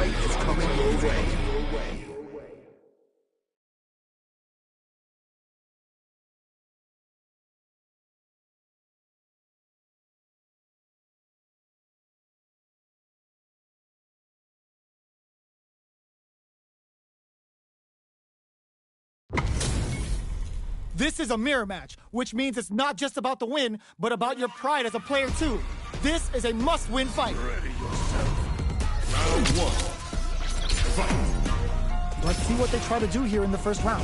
fight is coming your way. This is a mirror match, which means it's not just about the win, but about your pride as a player too. This is a must-win fight. Ready yourself. Round one. Fight. Let's see what they try to do here in the first round.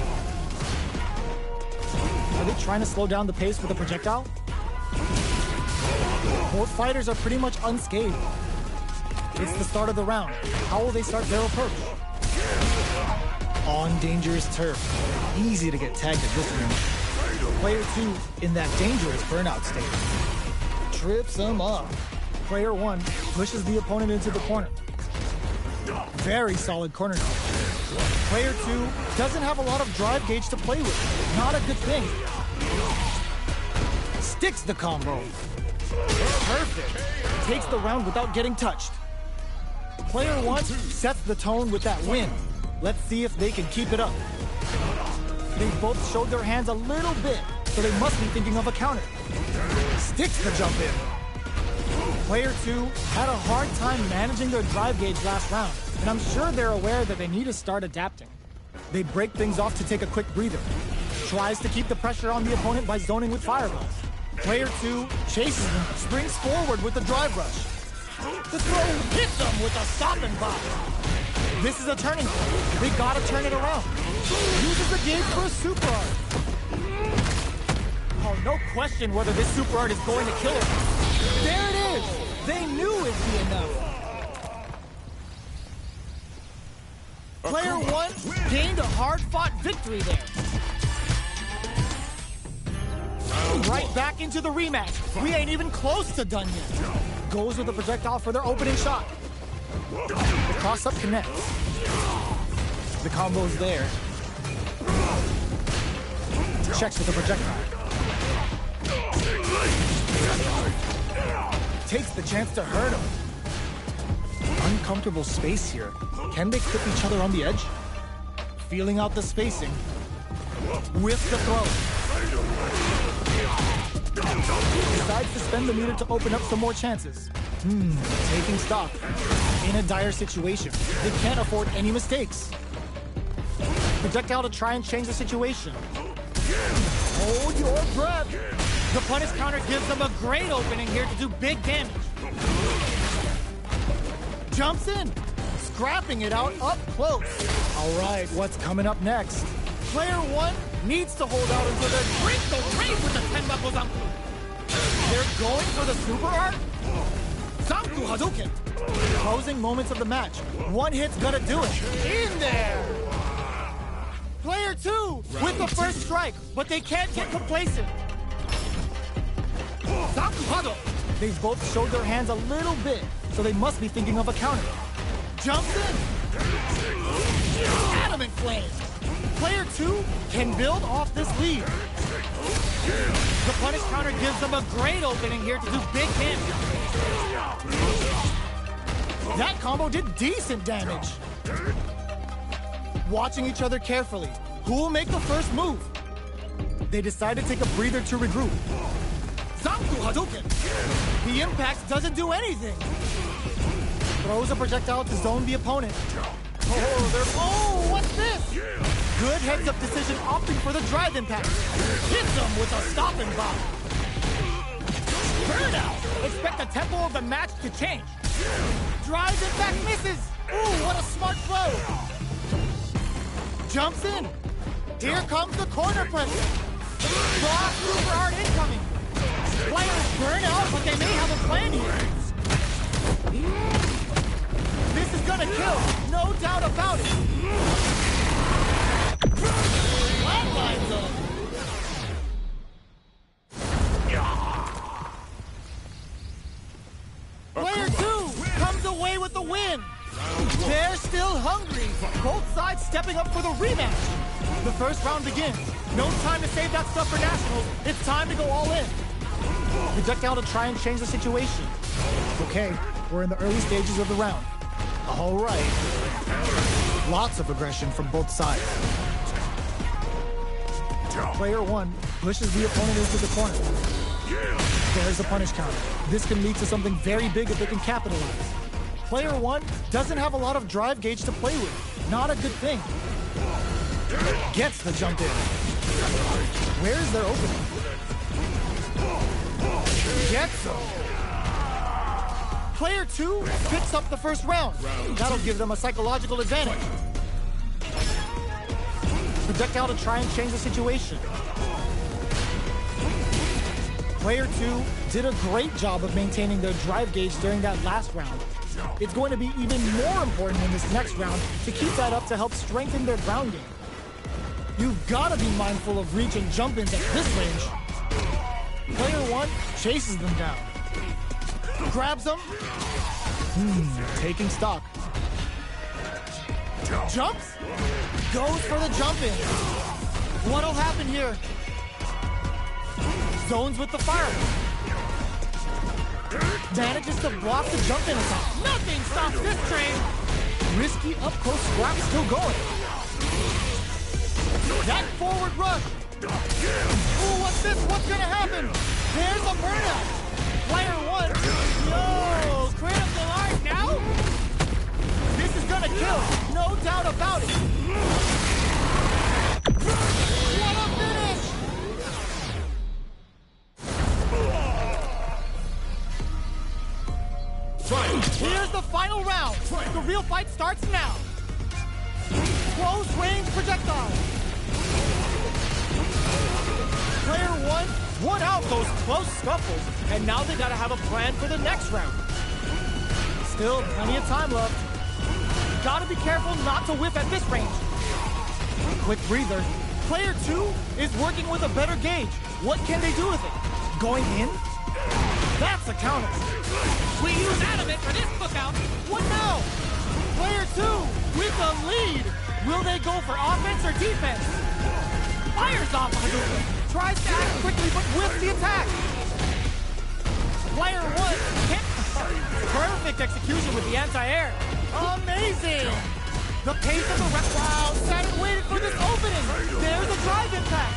Are they trying to slow down the pace with a projectile? Both fighters are pretty much unscathed. It's the start of the round. How will they start their approach? On dangerous turf. Easy to get tagged at this range. Player 2 in that dangerous burnout state. Trips him up. Player 1 pushes the opponent into the corner. Very solid corner knowledge. Player 2 doesn't have a lot of drive gauge to play with. Not a good thing. Sticks the combo. Perfect. Takes the round without getting touched. Player 1 sets the tone with that win. Let's see if they can keep it up. They both showed their hands a little bit, so they must be thinking of a counter. Sticks the jump in. Player 2 had a hard time managing their drive gauge last round, and I'm sure they're aware that they need to start adapting. They break things off to take a quick breather. Tries to keep the pressure on the opponent by zoning with fireballs. Player 2 chases them, springs forward with the drive rush. The throw hits them with a stop and pop. This is a turning point. They gotta turn it around. Uses the gauge for a super art. Oh, no question whether this super art is going to kill him. There it is. They knew it'd be enough. Player 1 gained a hard-fought victory there. Right back into the rematch. We ain't even close to done yet. Goes with the projectile for their opening shot. The cross-up connects. The combo's there. Checks with the projectile. Takes the chance to hurt him. Uncomfortable space here. Can they clip each other on the edge? Feeling out the spacing. With the throw. Decides to spend the meter to open up some more chances. Taking stock. In a dire situation. They can't afford any mistakes. Projectile to try and change the situation. Hold your breath. The punish counter gives them a great opening here to do big damage. Jumps in. Scrapping it out up close. All right, what's coming up next? Player 1 needs to hold out until they break the rate with the 10 buckles up. They're going for the super art? Zanku Hadouken. Closing moments of the match. One hit's gonna do it. In there! Player 2 with the first strike, but they can't get complacent. Zanku Hado. They've both showed their hands a little bit, so they must be thinking of a counter. Jumps in. Adamant flame. Player 2 can build off this lead. The punish counter gives them a great opening here to do big damage. That combo did decent damage. Watching each other carefully. Who will make the first move? They decide to take a breather to regroup. Zanku Hadouken! The impact doesn't do anything. Throws a projectile to zone the opponent. Oh, what's this? Good heads-up decision opting for the drive impact. Hits them with a stop and bop. Burnout! Expect the tempo of the match to change. Drive impact misses. Ooh, what a smart throw. Jumps in. Here comes the corner pressure. Raw super art incoming. Players burn out, but they may have a plan here. This is gonna kill, no doubt about it. Flatline zone. Player 2 comes away with the win. They're still hungry. Both sides stepping up for the rematch. The first round begins. No time to save that stuff for nationals. It's time to go all in. Projectile to try and change the situation. Okay, we're in the early stages of the round. All right. Lots of aggression from both sides. Player 1 pushes the opponent into the corner. There's a punish counter. This can lead to something very big if they can capitalize. Player 1 doesn't have a lot of drive gauge to play with. Not a good thing. Gets the jump in. Where's their opening? Gets them. Player 2 picks up the first round. That'll give them a psychological advantage. Projectile to try and change the situation. Player 2 did a great job of maintaining their drive gauge during that last round. It's going to be even more important in this next round to keep that up to help strengthen their ground game. You've got to be mindful of reach and jump-ins at this range. Player 1 chases them down. Grabs them. Taking stock. Jumps. Goes for the jump-in. What'll happen here? Zones with the fireball. Manages to block the jump-in attack. Nothing stops this train! Risky up-close scrap still going. That forward rush. Ooh, what's this? What's gonna happen? There's a burnout. Player 1. Yo, critical art now? This is gonna kill. No doubt about it. What a finish! Here's the final round. The real fight starts now. Close range projectile. Player 1 won out those close scuffles, and now they gotta have a plan for the next round. Still plenty of time left. Gotta be careful not to whip at this range. Quick breather. Player 2 is working with a better gauge. What can they do with it? Going in? That's a counter. We use adamant for this cookout. What now? Player 2 with the lead. Will they go for offense or defense? Fires off Hadouken. Tries to act quickly but whiffs the attack. Player 1 hit. Perfect execution with the anti-air. Amazing. The pace of the rest. Wow, sat and waited for this opening. There's a drive impact.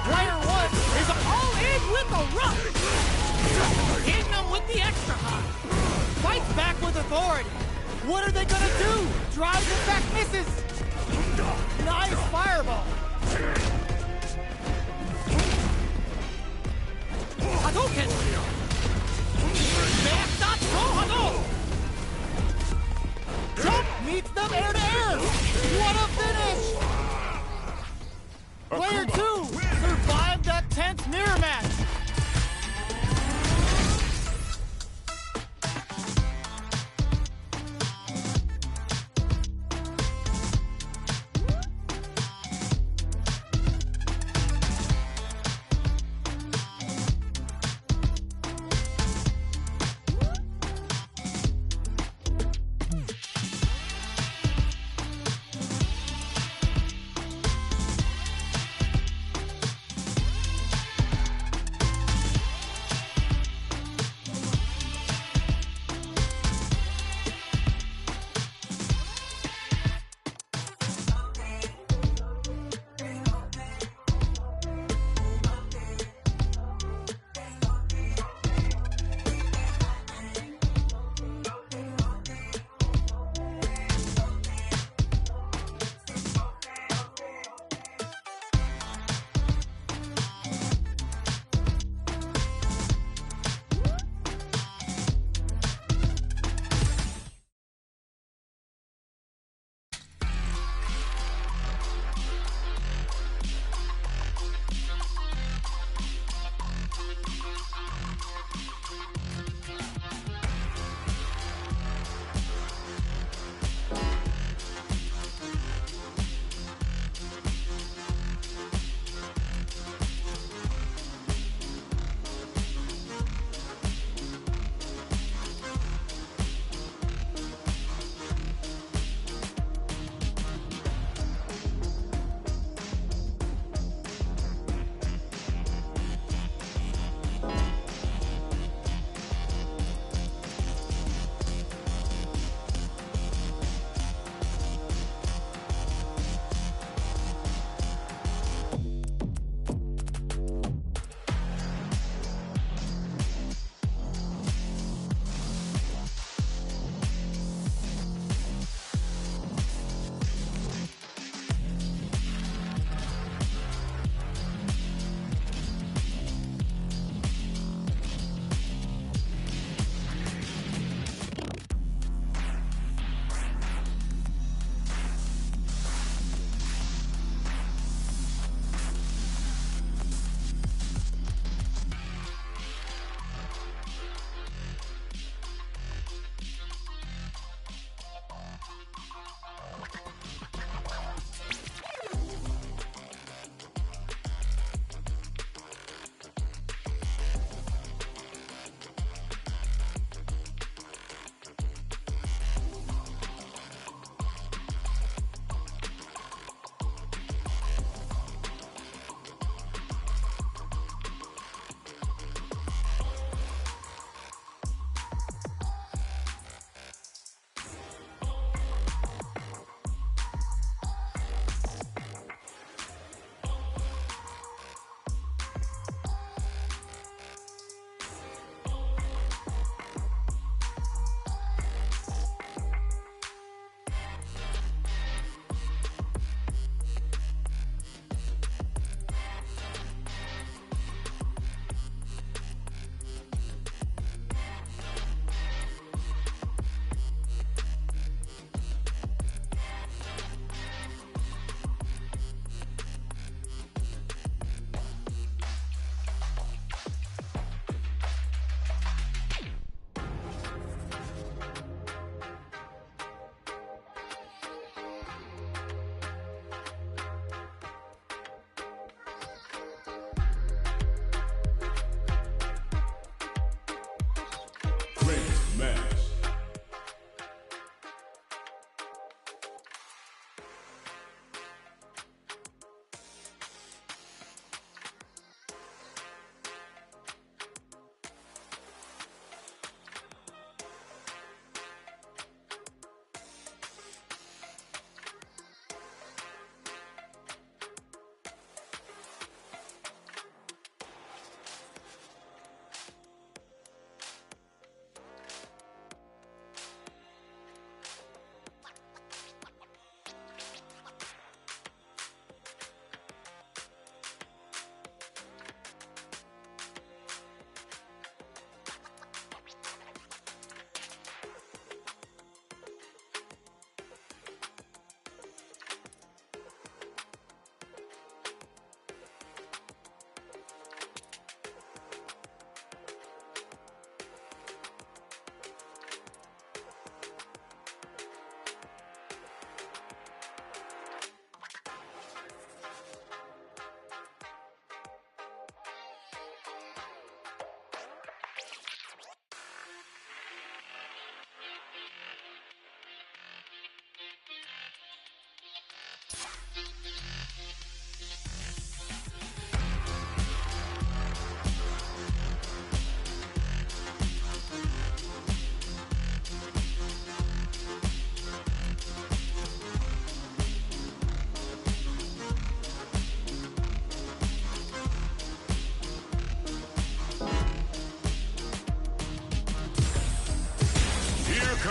Player 1 is all in with the rush. Hitting them with the extra high. Fights back with authority. What are they gonna do? Drives impact misses. Nice fireball. Hadouken! Jump meets them air to air. What a finish! Player 2 survived that tense mirror match.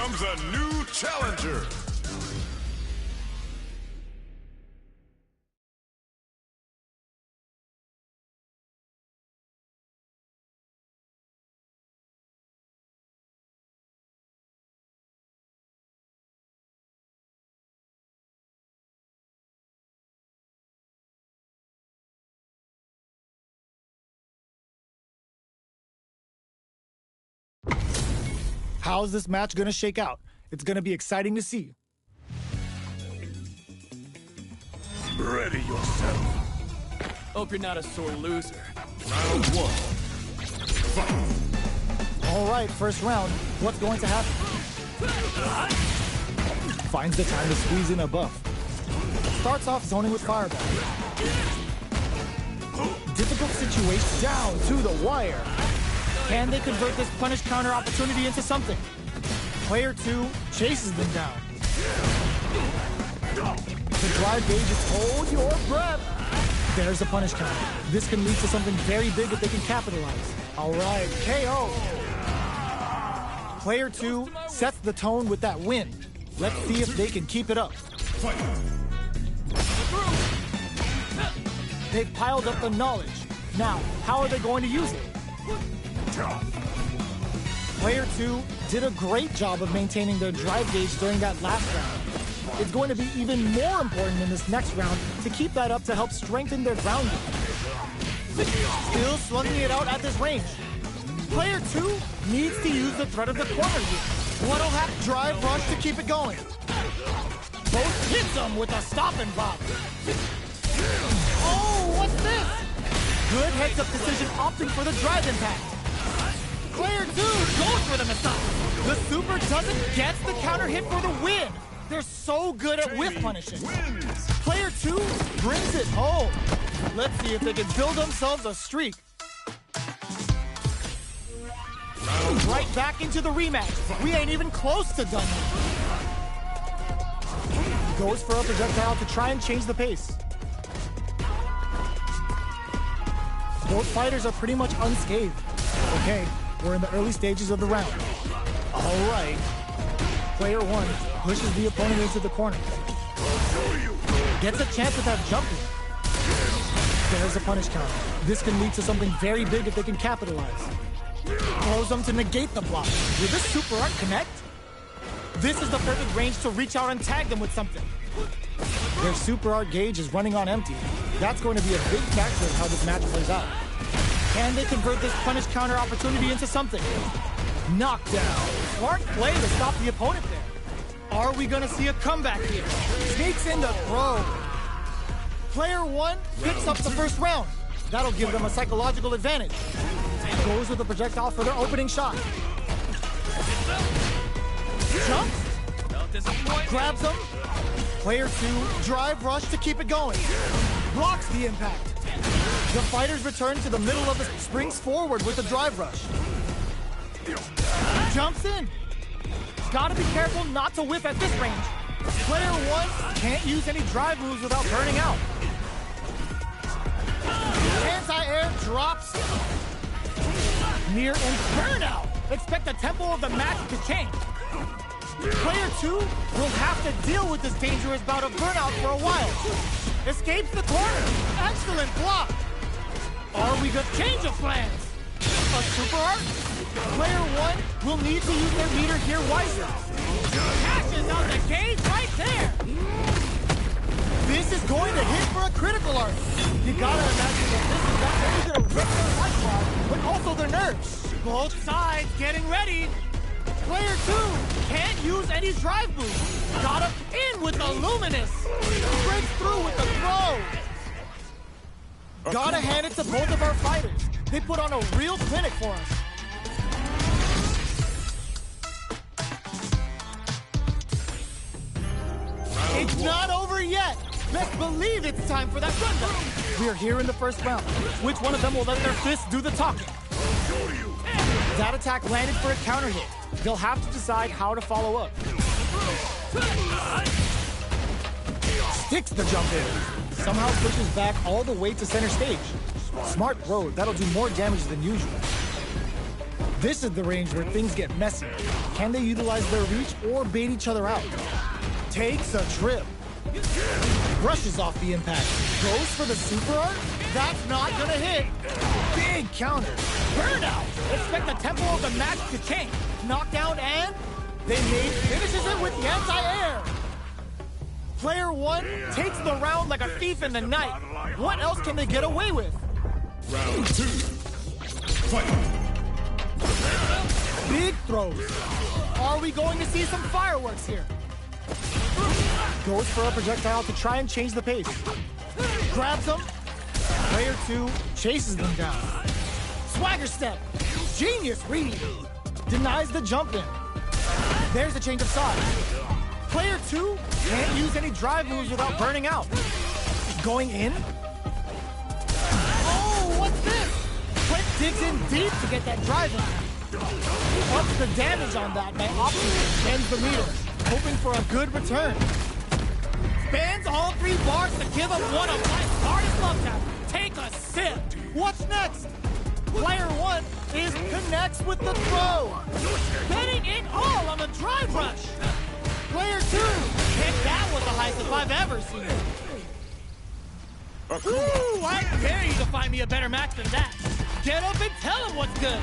comes a new challenger. How's this match gonna shake out? It's gonna be exciting to see. Ready yourself. Hope you're not a sore loser. Round one. Fight. All right, first round. What's going to happen? Finds the time to squeeze in a buff. Starts off zoning with Fireball. Difficult situation down to the wire. Can they convert this punish counter opportunity into something? Player 2 chases them down. The drive gauge is hold your breath. There's a punish counter. This can lead to something very big if they can capitalize. All right, KO. Player 2 sets the tone with that win. Let's see if they can keep it up. They've piled up the knowledge. Now, how are they going to use it? Player 2 did a great job of maintaining their drive gauge during that last round. It's going to be even more important in this next round to keep that up to help strengthen their ground game. Still slugging it out at this range. Player 2 needs to use the threat of the corner here. What'll have drive rush to keep it going. Both hits them with a stop and pop. Oh, what's this? Good heads-up decision opting for the drive impact. Player 2 goes for the massage. The super doesn't get the counter hit for the win. They're so good at whiff punishing. Player 2 brings it home. Let's see if they can build themselves a streak. Right back into the rematch. We ain't even close to done yet. Goes for a projectile to try and change the pace. Both fighters are pretty much unscathed. Okay, we're in the early stages of the round. All right. Player 1 pushes the opponent into the corner. Gets a chance with that jumping. There's a punish counter. This can lead to something very big if they can capitalize. Throws them to negate the block. Will this super art connect? This is the perfect range to reach out and tag them with something. Their super art gauge is running on empty. That's going to be a big factor in how this match plays out. Can they convert this punish counter opportunity into something? Knockdown. Smart play to stop the opponent there. Are we going to see a comeback here? Sneaks in the throw. Player 1 picks up the first round. That'll give them a psychological advantage. Goes with the projectile for their opening shot. Jumps. Grabs him. Player 2 drive rush to keep it going. Blocks the impact. The fighters return to the middle of the springs forward with the drive rush. Jumps in. Gotta be careful not to whiff at this range. Player 1 can't use any drive moves without burning out. Anti-air drops. Near and burnout. Expect the tempo of the match to change. Player 2 will have to deal with this dangerous bout of burnout for a while. Escapes the corner. Excellent block. Are we good? Change of plans. A super art? Player 1 will need to use their meter here wisely. Cashes out the gauge right there. This is going to hit for a critical art. You gotta imagine that this is not only gonna rip their lifeblood, but also their nerves. Both sides getting ready. Player 2 can't use any drive moves. Got him in with the Luminous. Breaks through with the throw. Gotta hand it to both of our fighters. They put on a real clinic for us. It's not over yet. Best believe it's time for that rundown. We are here in the first round. Which one of them will let their fists do the talking? That attack landed for a counter hit. They'll have to decide how to follow up. Sticks the jump in. Somehow pushes back all the way to center stage. Smart throw. That'll do more damage than usual. This is the range where things get messy. Can they utilize their reach or bait each other out? Takes a trip. Brushes off the impact. Goes for the super art? That's not gonna hit. Big counter. Burnout! Expect the tempo of the match to change. Knockdown and they finishes it with the anti-air. Player 1 takes the round like a thief in the night. What else can they get away with? Round 2. Fight. Big throws. Are we going to see some fireworks here? Goes for a projectile to try and change the pace. Grabs them. Player 2 chases them down. Swagger step. Genius read. Denies the jump in. There's a change of side. Player 2 can't use any drive moves without burning out. Going in. Oh, what's this? Quick digs in deep to get that drive in. Ups the damage on that by opting bends the meter, hoping for a good return. Spans all 3 bars to give him one of life's hardest love taps. Take a sip. What's next? Player 1 connects with the throw. Betting it all on the drive rush. Player 2. Heck, that was the highest I've ever seen. Ooh, I dare you to find me a better match than that. Get up and tell him what's good.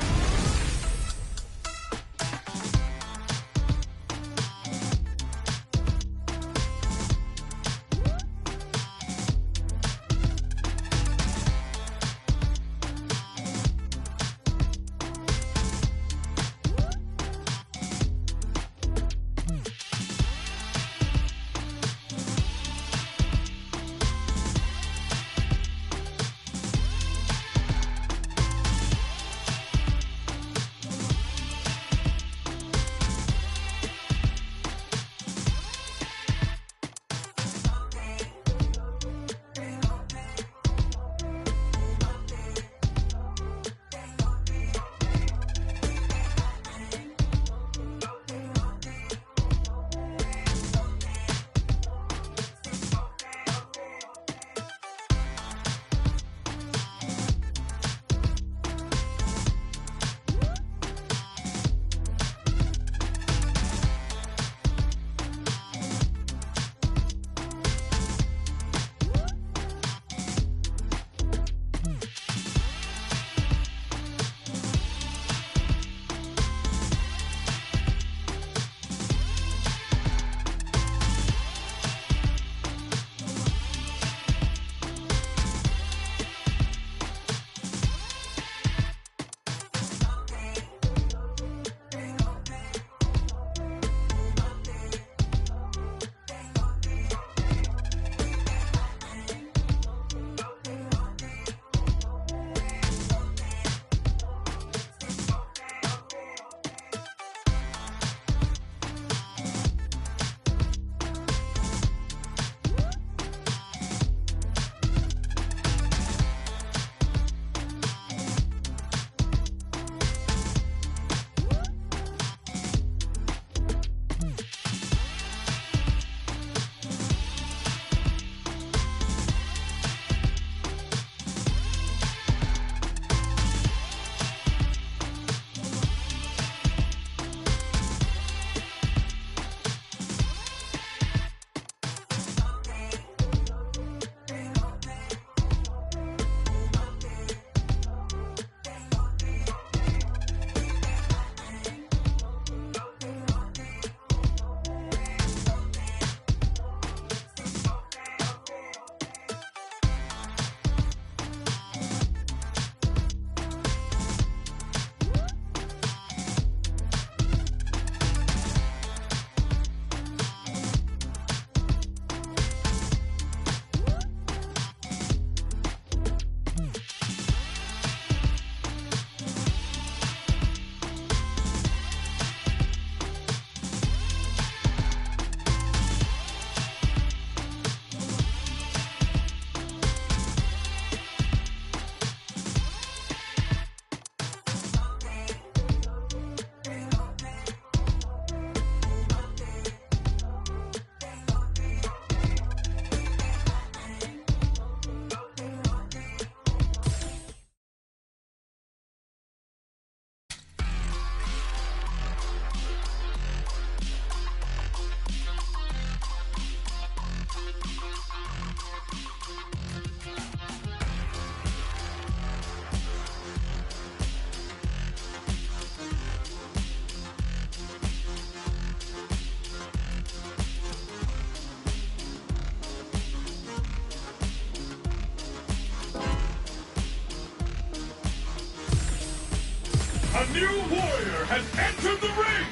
new warrior has entered the ring!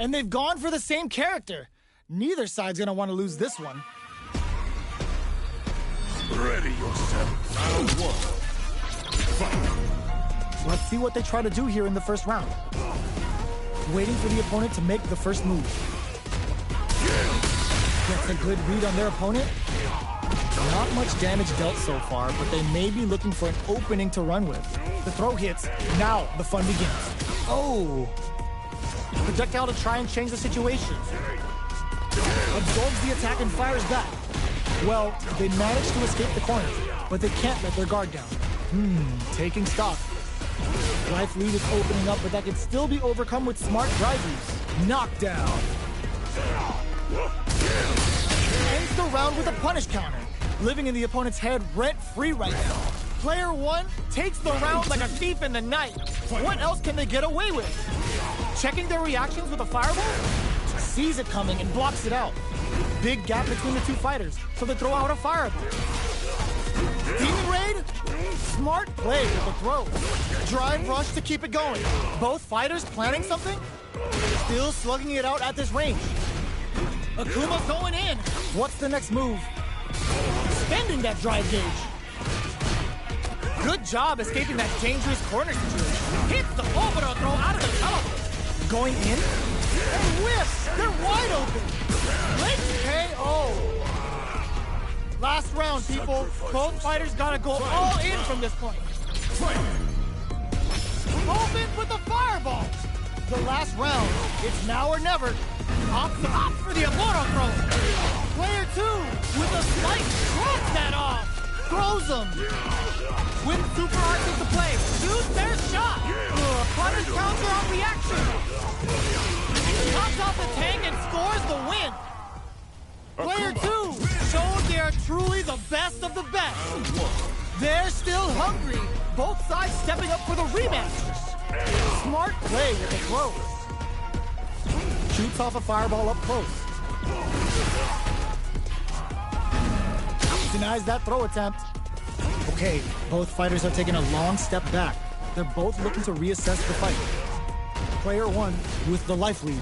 And they've gone for the same character. Neither side's gonna want to lose this one. Ready yourself. Round one. Fight. Let's see what they try to do here in the first round. Waiting for the opponent to make the first move. Gets a good read on their opponent. Not much damage dealt so far, but they may be looking for an opening to run with. The throw hits. Now the fun begins. Oh! Projectile to try and change the situation. Absorbs the attack and fires back. Well, they managed to escape the corner, but they can't let their guard down. Taking stock. Life lead is opening up, but that can still be overcome with smart drive use. Knockdown. Ends the round with a punish counter, living in the opponent's head rent-free right now. Player one takes the round like a thief in the night. What else can they get away with? Checking their reactions with a fireball? Sees it coming and blocks it out. Big gap between the two fighters, so they throw out a fireball. Demon Raid? Smart play with the throw. Drive rush to keep it going. Both fighters planning something? Still slugging it out at this range. Akuma's going in. What's the next move? Spending that drive gauge. Good job escaping that dangerous corner situation. Hits the overthrow throw out of the tunnel. Going in? And whiffs! They're wide open! Late KO! Last round, people. Both fighters gotta go all in from this point. Open with the fireball! The last round. It's now or never. Opt for the Amoro throw. Player two with a slight drops that off. Throws him. With super arts into play. Shoots their shot. Punish counter on reaction. Pops off the tank and scores the win. Player two showed they are truly the best of the best. They're still hungry. Both sides stepping up for the rematch. Smart play with the throws. Shoots off a fireball up close. Denies that throw attempt. Okay, both fighters are taking a long step back. They're both looking to reassess the fight. Player one with the life lead.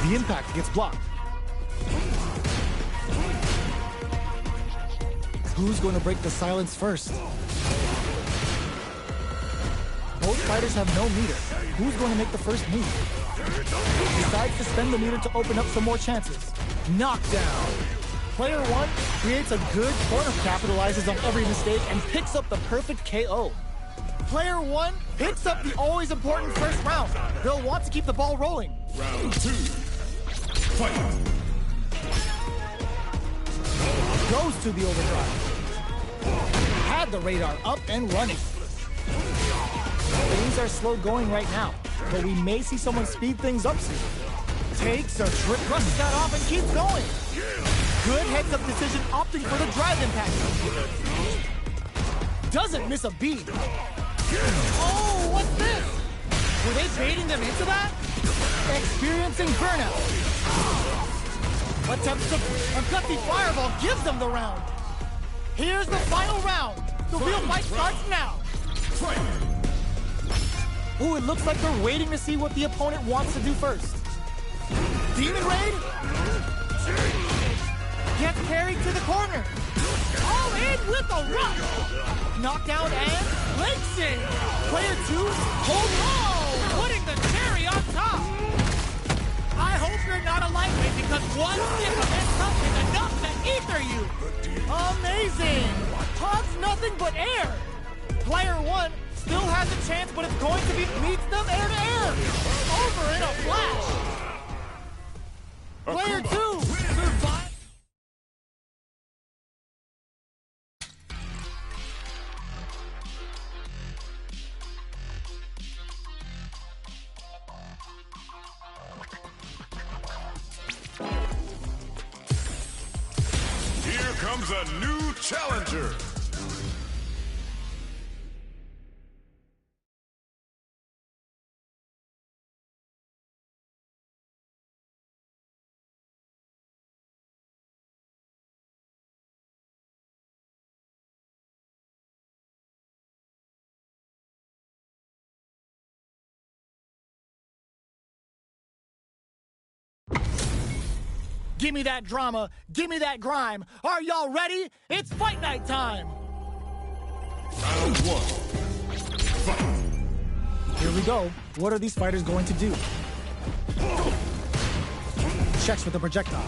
The impact gets blocked. Who's going to break the silence first? Both fighters have no meter. Who's going to make the first move? Decides to spend the meter to open up some more chances. Knockdown. Player one creates a good corner, capitalizes on every mistake, and picks up the perfect KO. Player one picks up the always important first round. They'll want to keep the ball rolling. Round two. Fight. Goes to the overdrive. Had the radar up and running. Things are slow going right now, but we may see someone speed things up soon. Takes a trip, brushes that off, and keeps going. Good heads-up decision, opting for the drive impact. Doesn't miss a beat. Oh, what's this? Were they baiting them into that? Experiencing burnout. Attempts to a gutsy fireball gives them the round. Here's the final round. The real fight starts now. Ooh, it looks like they're waiting to see what the opponent wants to do first. Demon Raid? Gets carried to the corner. All in with a rush. Knockdown and links in. Player two, hold low, putting the cherry on top. I hope you're not a lightweight because one stick of that stuff is enough to ether you. Amazing. Hugs nothing but air. Player one still has a chance, but it's going to be meets them air to air. Over in a flash. Player two survives. Here comes a new challenger. Give me that drama, give me that grime. Are y'all ready? It's fight night time! Round one. Fight. Here we go. What are these fighters going to do? Checks with the projectile.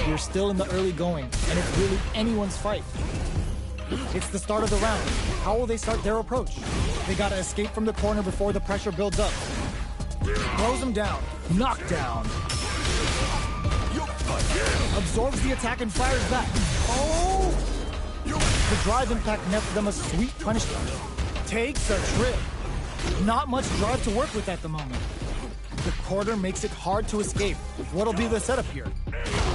We're still in the early going, and it's really anyone's fight. It's the start of the round. How will they start their approach? They gotta escape from the corner before the pressure builds up. Throws him down. Knockdown. Absorbs the attack and fires back. Oh! The drive impact nets them a sweet punishment. Takes a trip. Not much drive to work with at the moment. The corner makes it hard to escape. What'll be the setup here?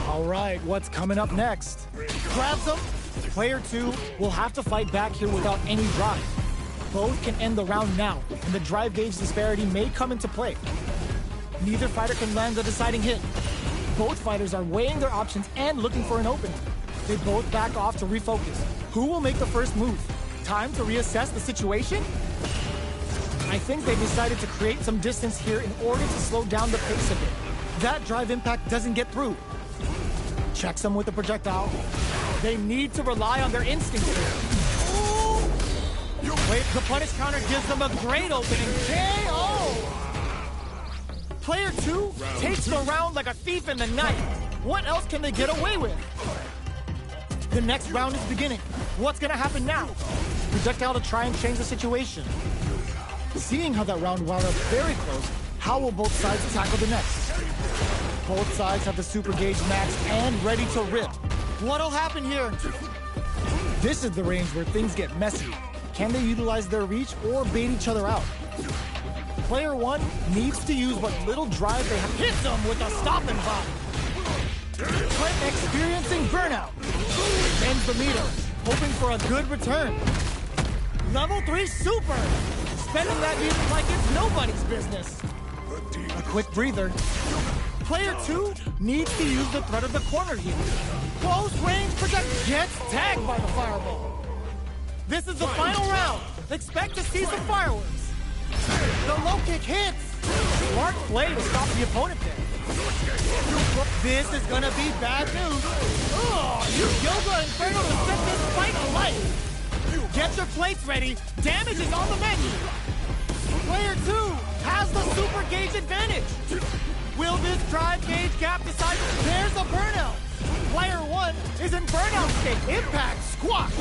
All right, what's coming up next? Grabs him. Player 2 will have to fight back here without any drive. Both can end the round now, and the drive gauge disparity may come into play. Neither fighter can land the deciding hit. Both fighters are weighing their options and looking for an opening. They both back off to refocus. Who will make the first move? Time to reassess the situation? I think they decided to create some distance here in order to slow down the pace a bit. That drive impact doesn't get through. Checks them with the projectile. They need to rely on their instincts here. Ooh. Wait, the punish counter gives them a great opening. KO! Player 2 takes the round like a thief in the night. What else can they get away with? The next round is beginning. What's gonna happen now? Projectile to try and change the situation. Seeing how that round wound up very close, how will both sides tackle the next? Both sides have the super gauge maxed and ready to rip. What'll happen here? This is the range where things get messy. Can they utilize their reach or bait each other out? Player 1 needs to use what little drive they have. Hits them with a stopping bomb. Experiencing burnout. Ends the meter, hoping for a good return. Level 3 super. Spending that meter like it's nobody's business. A quick breather. Player 2 needs to use the threat of the corner here. Close range project gets tagged by the fireball. This is the final round. Expect to see some fireworks. The low kick hits. Smart play to stop the opponent there. This is gonna be bad news. Oh, use Yoga Inferno to set this fight alight. Get your plates ready. Damage is on the menu. Player 2 has the super gauge advantage. Will this drive gauge gap decide? There's a burnout. Player 1 is in burnout state. Impact, squash,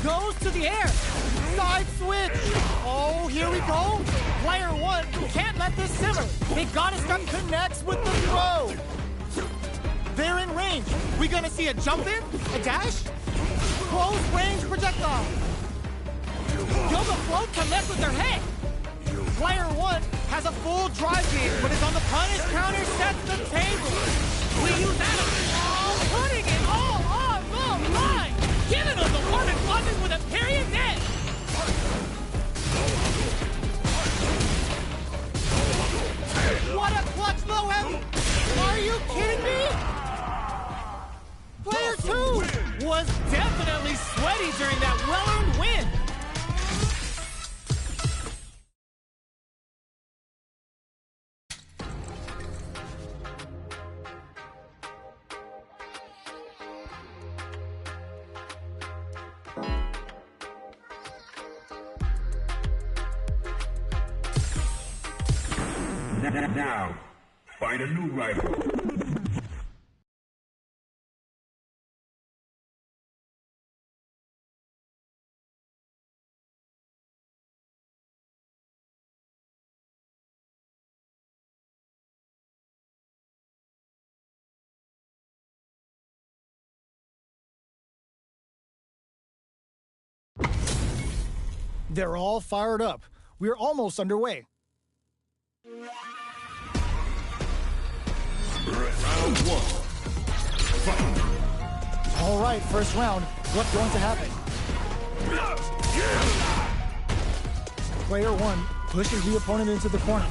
goes to the air. Side switch. Oh, here we go. Player 1 can't let this simmer. They gotta start connects with the throw. They're in range. We gonna see a jump in? A dash? Close range projectile. Yoga float connects with their head. Player 1 has a full drive gauge, but is on the punish counter, sets the table. We use that. Putting it all on the line. Giving us the warning buttons with a period end. What a clutch low heavy. Are you kidding me? Player 2 was definitely sweaty during that well-earned win. Now, find a new rival. They're all fired up. We're almost underway. Round 1. Fight. All right, first round. What's going to happen? Player 1 pushes the opponent into the corner.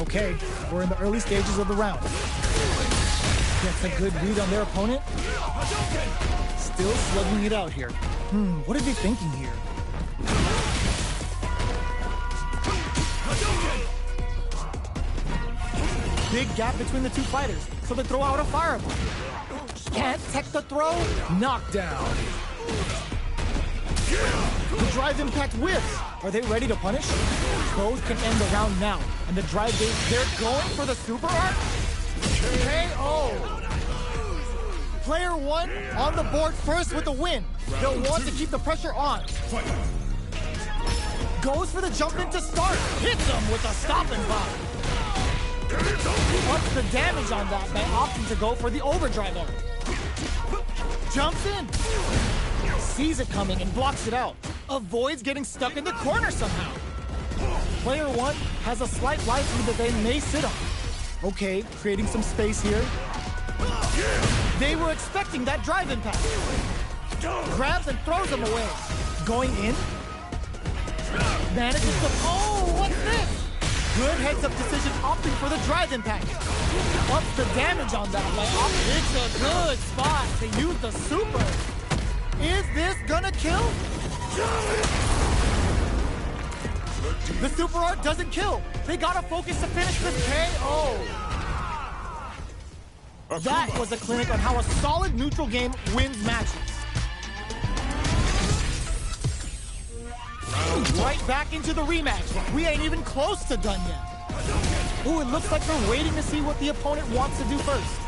Okay, we're in the early stages of the round. Gets a good read on their opponent. Still slugging it out here. What are they thinking here? Big gap between the two fighters, so they throw out a fireball. Can't tech the throw. Knockdown. The drive impact whiffs. Are they ready to punish? Both can end the round now. And the drive gauge, they're going for the super art? KO. Player 1 on the board first with the win. They'll want to keep the pressure on. Goes for the jump in to start. Hits them with a stop and pop. Ups the damage on that by opting to go for the overdrive art. Jumps in. Sees it coming and blocks it out. Avoids getting stuck in the corner somehow. Player 1 has a slight life lead that they may sit on. Okay, creating some space here. They were expecting that drive impact. Grabs and throws them away. Going in. Manages to... Oh, what's this? Good heads-up decision opting for the drive impact. Ups the damage on that by opting. It's a good spot to use the super. Is this gonna kill? The super art doesn't kill. They gotta focus to finish this KO. That was a clinic on how a solid neutral game wins matches. Right back into the rematch. We ain't even close to done yet. Ooh, it looks like they're waiting to see what the opponent wants to do first.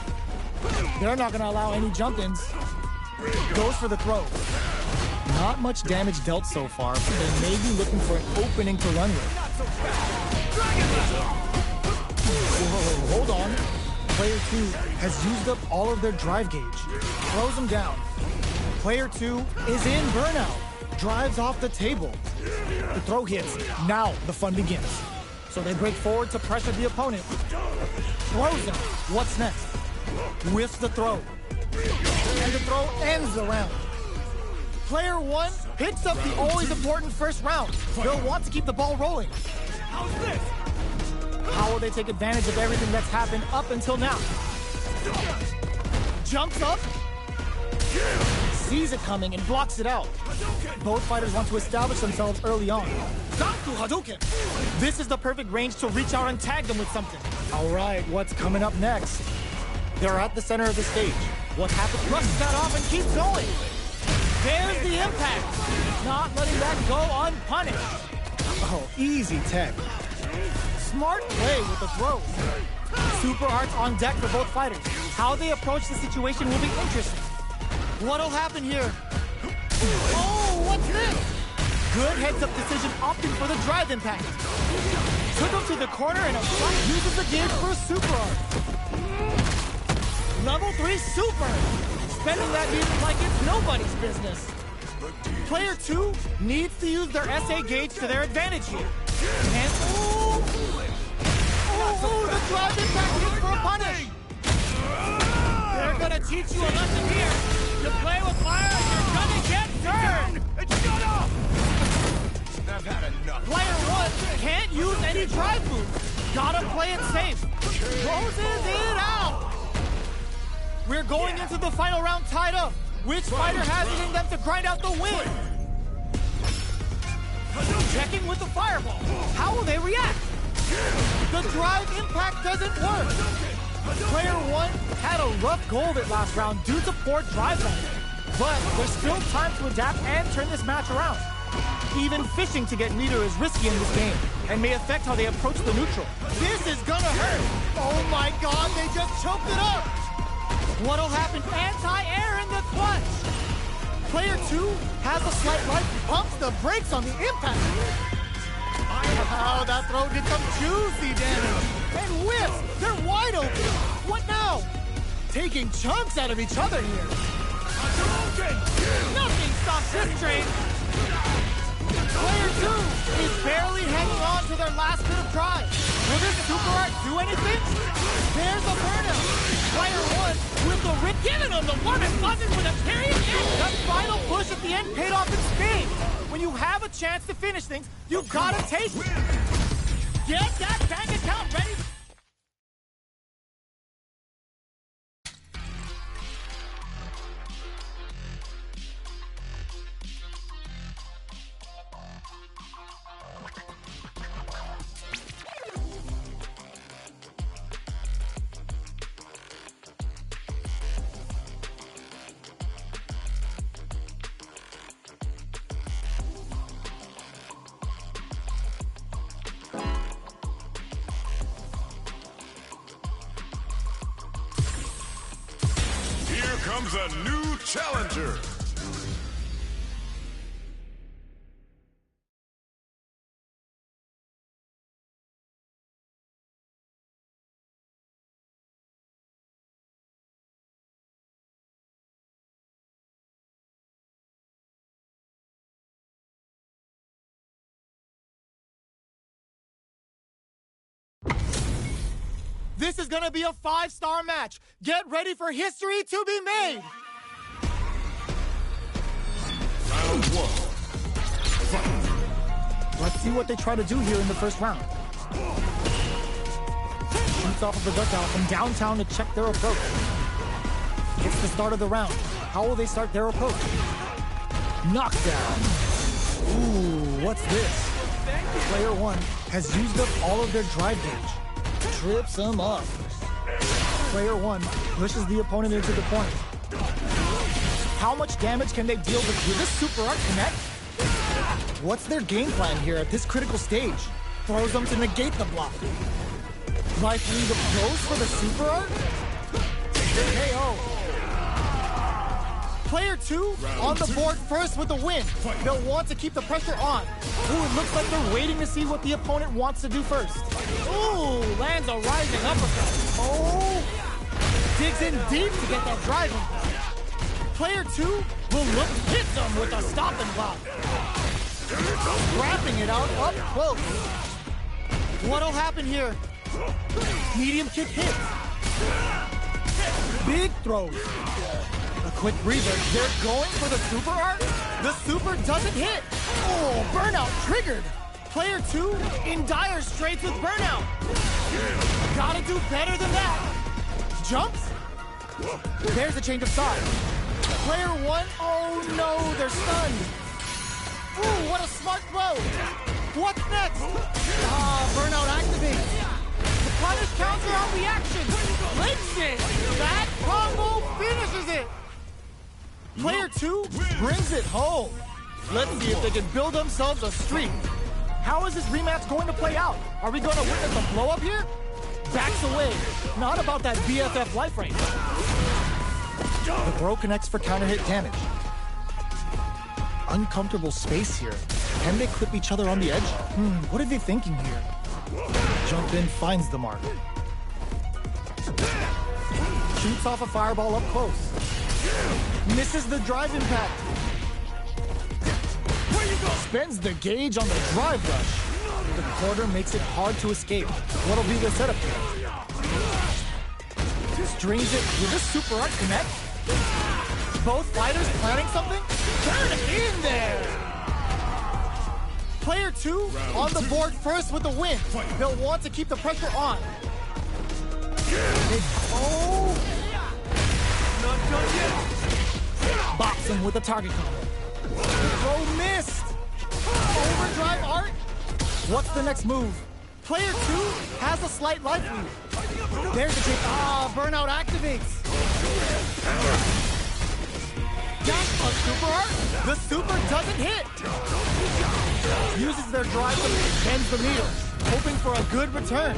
They're not gonna allow any jump-ins. Goes for the throw. Not much damage dealt so far, but they may be looking for an opening to run with. Whoa, hold on. Player 2 has used up all of their drive gauge. Throws them down. Player 2 is in burnout. Drives off the table. The throw hits. Now the fun begins. So they break forward to pressure the opponent. Throws him. What's next? Whiffs the throw. And the throw ends the round. Player 1 picks up the always important first round. They'll want to keep the ball rolling. How's this? How will they take advantage of everything that's happened up until now? Jumps up. Sees it coming and blocks it out. Both fighters want to establish themselves early on. This is the perfect range to reach out and tag them with something. All right, what's coming up next? They're at the center of the stage. What happens? Brushes that off and keeps going. There's the impact. Not letting that go unpunished. Oh, easy tech. Smart play with the throws. Super arts on deck for both fighters. How they approach the situation will be interesting. What'll happen here? Oh, what's this? Good heads-up decision opting for the drive impact. Took him to the corner and uses the gauge for a super art. Level 3 super. Spending that music like it's nobody's business. Player 2 needs to use their SA gauge to their advantage here. And the drive impact hits for a punish. They're gonna teach you a lesson here. You play with fire, you're gonna get burned. Shut up! I've had enough. Player 1 can't use any drive moves. Gotta play it safe. Closes it out. We're going into the final round tied up. Which fighter has it in them to grind out the win? Checking with the fireball. How will they react? The drive impact doesn't work. Player 1 had a rough go of it last round due to poor drive landing. But there's still time to adapt and turn this match around. Even fishing to get leader is risky in this game and may affect how they approach the neutral. This is gonna hurt. Oh my God, they just choked it up. What'll happen? Anti-air in the clutch. Player 2 has a slight life, pumps the brakes on the impact. Oh, that throw did some juicy damage. And whiffs, they're wide open. What now? Taking chunks out of each other here. Nothing stops this train. Player 2 is barely hanging on to their last bit of drive. Will this super art do anything? There's a burnout. Player one with the rip, giving him the one and buzzes with a period. The final push at the end paid off in spades. When you have a chance to finish things, you gotta take it. Get that bank account ready. Comes a new challenger. This is gonna be a 5-star match. Get ready for history to be made. Round one. Fight. Let's see what they try to do here in the first round. Shoots off of the dugout from downtown to check their approach. It's the start of the round. How will they start their approach? Knockdown. Ooh, what's this? Player one has used up all of their drive gauge. Trips him up. Player one pushes the opponent into the corner. How much damage can they deal with this super art connect? What's their game plan here at this critical stage? Throws them to negate the block. Life lead goes for the super art? KO. Player two on the board first with the win. They'll want to keep the pressure on. Ooh, it looks like they're waiting to see what the opponent wants to do first. Ooh, lands a rising uppercut. Oh, digs in deep to get that driving. Player two will look to hit them with a stop and block. Wrapping it out up close. What'll happen here? Medium kick hits. Big throws. A quick breather. They're going for the super art. The super doesn't hit. Oh, burnout triggered. Player two in dire straits with burnout. Gotta do better than that. Jumps. There's a change of side. Player one, oh no, they're stunned. Ooh, what a smart throw. What's next? Burnout activates. The punish counter on reaction. Links it. That combo finishes it. Player two brings it home. Let's see if they can build themselves a streak. How is this rematch going to play out? Are we going to witness a blow-up here? Backs away. Not about that BFF life right now. The throw connects for counter hit damage. Uncomfortable space here. Can they clip each other on the edge? What are they thinking here? Jump in finds the mark. Shoots off a fireball up close. Misses the drive impact. Where you go? Spends the gauge on the drive rush. The quarter makes it hard to escape. What'll be the setup here? Strings it with a super art connect. Both fighters planning something? Turn it in there! Player two on the board first with the win. They'll want to keep the pressure on. Oh! Not done yet. Bops him with a target combo. Throw missed! Overdrive art? What's the next move? Player two has a slight life lead. There's the trick. Burnout activates. Got a super art. The super doesn't hit. Uses their drive to bend the needle, hoping for a good return.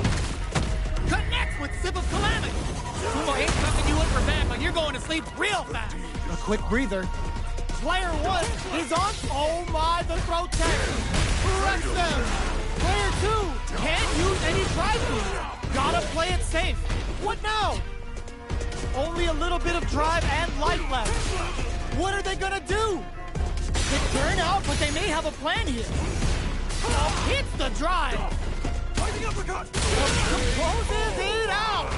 Connects with Sip of Calamity. Sumo ain't tucking you in for bad, but you're going to sleep real fast. A quick breather. Player one is on. Oh my, the throw tech. Wrecks them. Player two can't use any drive move. Gotta play it safe. What now? Only a little bit of drive and life left. What are they gonna do? They burn out, but they may have a plan here. Hits the drive. Closes it out.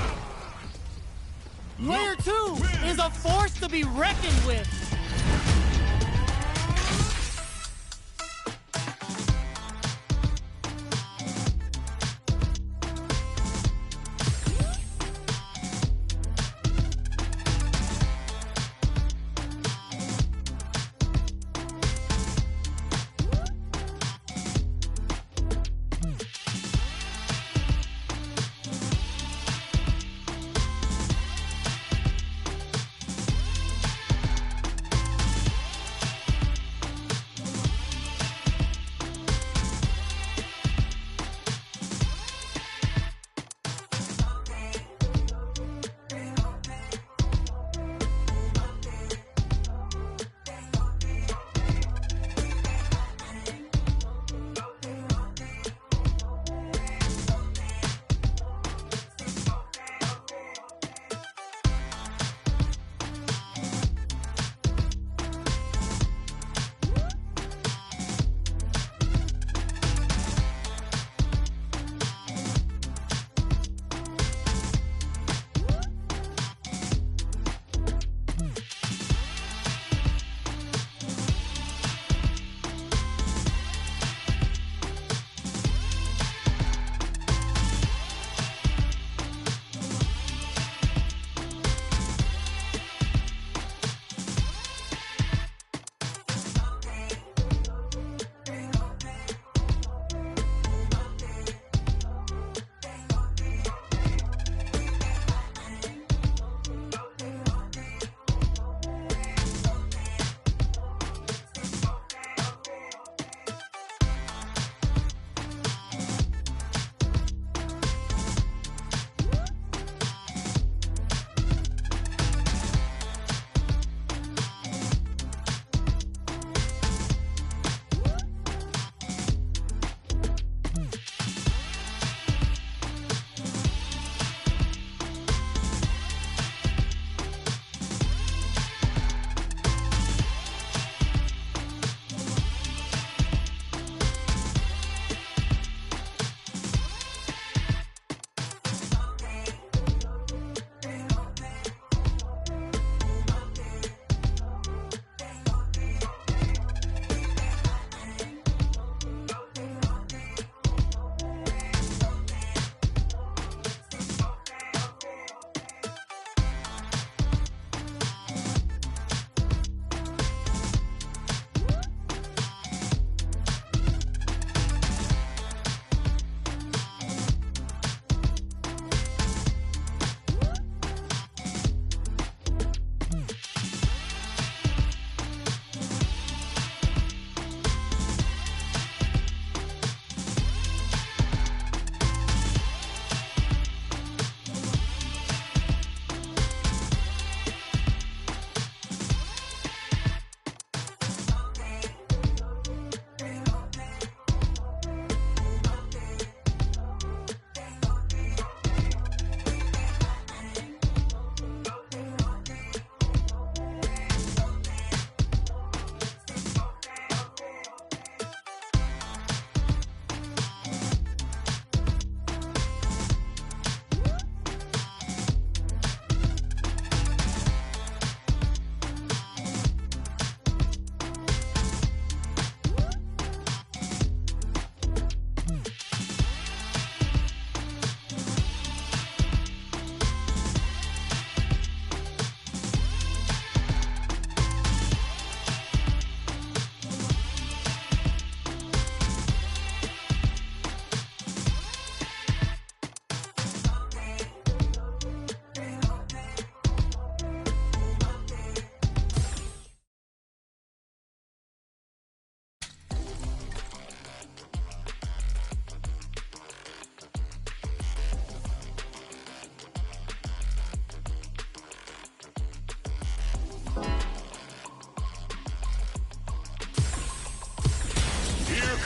Player 2 is a force to be reckoned with.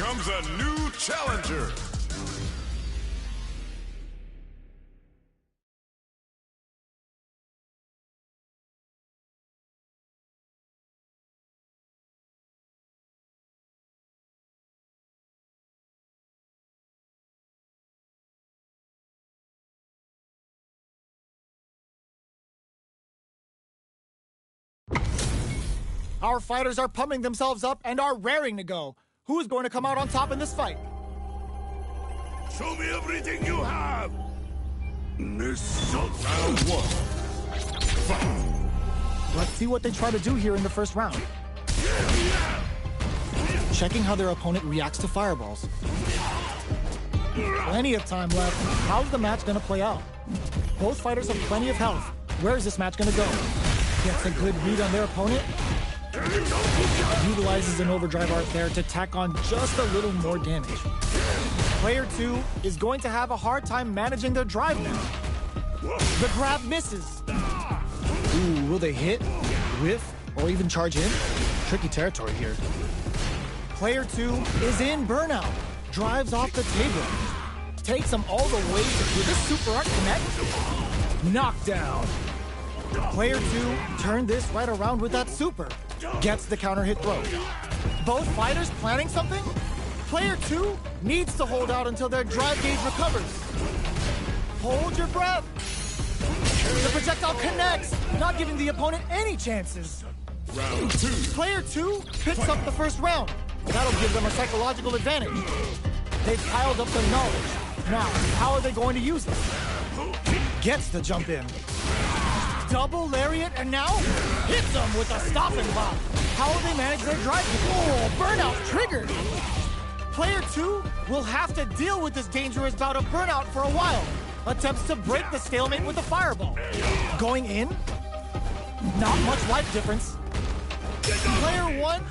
comes a new challenger. Our fighters are pumping themselves up and are raring to go. Who's going to come out on top in this fight? Show me everything you have! Round one. Fight. Let's see what they try to do here in the first round. Checking how their opponent reacts to fireballs. Plenty of time left. How's the match going to play out? Both fighters have plenty of health. Where is this match going to go? Gets a good read on their opponent. Utilizes an overdrive art there to tack on just a little more damage. Player 2 is going to have a hard time managing their drive now. The grab misses. Ooh, will they hit, whiff, or even charge in? Tricky territory here. Player 2 is in burnout. Drives off the table. Takes him all the way to give a super art connect. Knockdown. Player 2 turned this right around with that super. Gets the counter hit throw. Both fighters planning something? Player 2 needs to hold out until their drive gauge recovers. Hold your breath. The projectile connects, not giving the opponent any chances. Round two. Player 2 picks up the first round. That'll give them a psychological advantage. They've piled up the knowledge. Now, how are they going to use it? Gets the jump in. Double lariat, and now hits them with a stop and block. How will they manage their drive? Oh, burnout triggered. Player 2 will have to deal with this dangerous bout of burnout for a while. Attempts to break the stalemate with a fireball. Going in? Not much life difference. Player 1,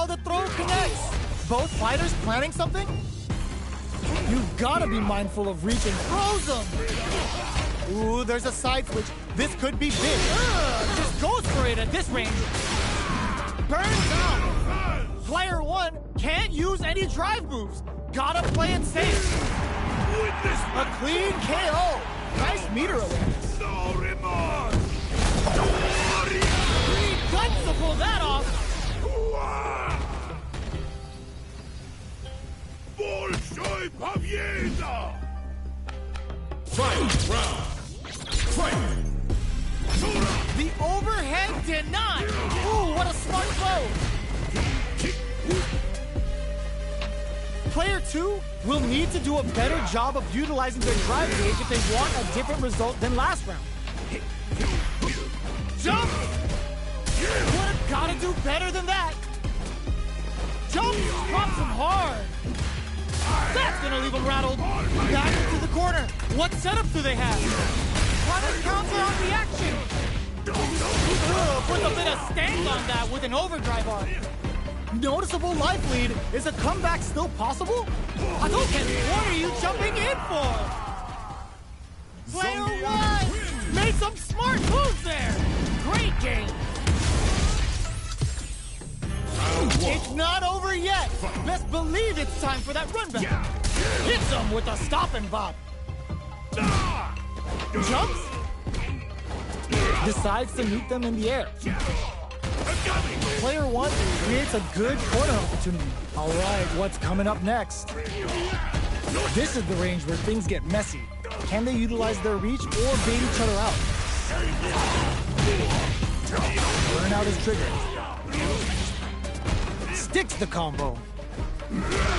the throw connects. Both fighters planning something? You've got to be mindful of reaching. Throws them. Ooh, there's a side switch. This could be big. Just goes for it at this range. Burns out. Player 1 can't use any drive moves. Gotta play it safe. A clean KO. Nice meter awareness. No remorse! Pretty guts to pull that off. Большой победа! Fight round. Fight. The overhead denied. Ooh, what a smart throw. Player 2 will need to do a better job of utilizing their drive gauge if they want a different result than last round. Jump! Would have got to do better than that. Jump! Drops him hard. That's going to leave him rattled. Back into the corner. What setup do they have? Punish counter on the action. Put a bit of stank on that with an overdrive on. Noticeable life lead. Is a comeback still possible? Hadouken, what are you jumping in for? Player 1 made some smart moves there. Great game. It's not over yet. Best believe it's time for that run back. Hits him with a stop and bop. Jumps. Decides to meet them in the air. Player 1 creates a good corner opportunity. All right, what's coming up next? This is the range where things get messy. Can they utilize their reach or bait each other out? Burnout is triggered. Sticks the combo.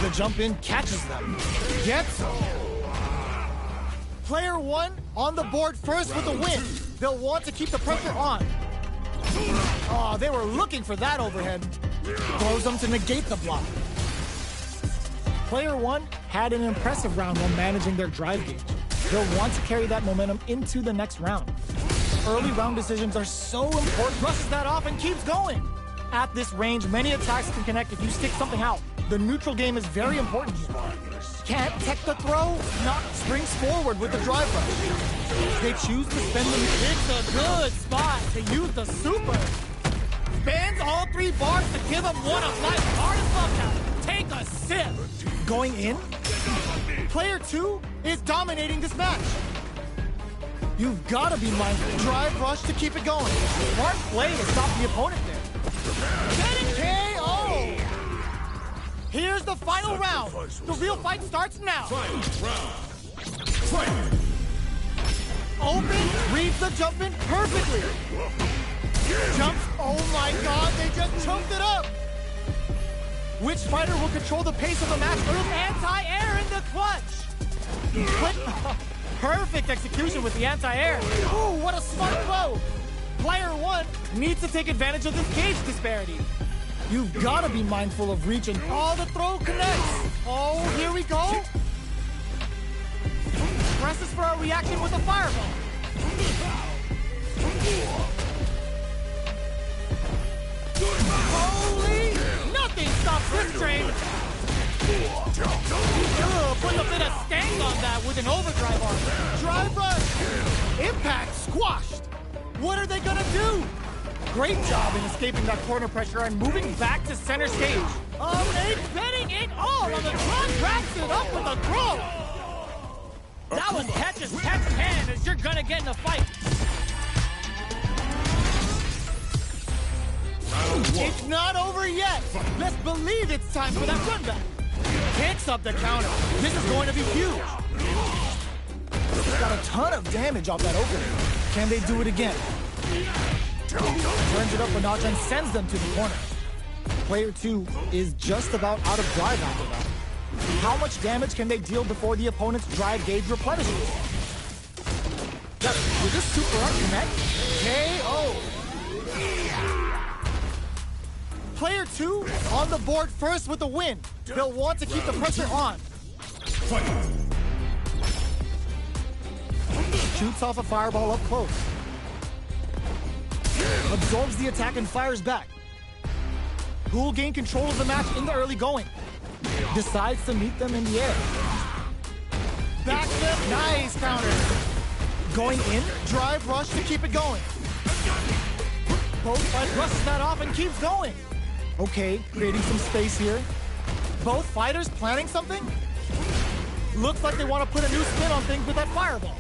The jump in catches them. Gets them. Player 1 on the board first with a win. They'll want to keep the pressure on. Oh, they were looking for that overhead. Throws them to negate the block. Player 1 had an impressive round while managing their drive gauge. They'll want to carry that momentum into the next round. Early round decisions are so important. Brushes that off and keeps going. At this range, many attacks can connect if you stick something out. The neutral game is very important here. Can't tech the throw, not springs forward with the drive rush. They choose to spend the... It's a good spot to use the super. Spans all 3 bars to give him one of life's hardest love counters. Take a sip. Going in? Player 2 is dominating this match. You've got to be mindful. Drive rush to keep it going. Smart play to stop the opponent there. Getting KO! Here's the final round. The real fight starts now. Fight round. Fight. Open, reads the jump in perfectly. Jumps. Oh my god, they just choked it up. Which fighter will control the pace of the match? Anti-air in the clutch. Perfect execution with the anti-air. Ooh, what a smart blow. Player 1 needs to take advantage of this gauge disparity. You've got to be mindful of reaching. Oh, the throw connects. Oh, here we go. Presses for a reaction with a fireball. Holy! Nothing stops this train. Put a bit of stank on that with an overdrive arm. Drive rush. Impact squashed. What are they gonna do? Great job in escaping that corner pressure and moving back to center stage. Betting it all on the truck, wraps it up with a throw. That was catch as catch can as you're gonna get in a fight. It's not over yet. Let's believe it's time for that run back. Kicks up the counter. This is going to be huge. Got a ton of damage off that opening. Can they do it again? Turns it up a notch and sends them to the corner. Player 2 is just about out of drive after that. How much damage can they deal before the opponent's drive gauge replenishes? Will this super art connect? KO! Player 2 on the board first with the win. They'll want to keep the pressure on. Shoots off a fireball up close. Absorbs the attack and fires back. Who will gain control of the match in the early going? Decides to meet them in the air. Backflip, nice counter. Going in, drive rush to keep it going. Both fight brushes that off and keeps going. Okay, creating some space here. Both fighters planning something? Looks like they want to put a new spin on things with that fireball.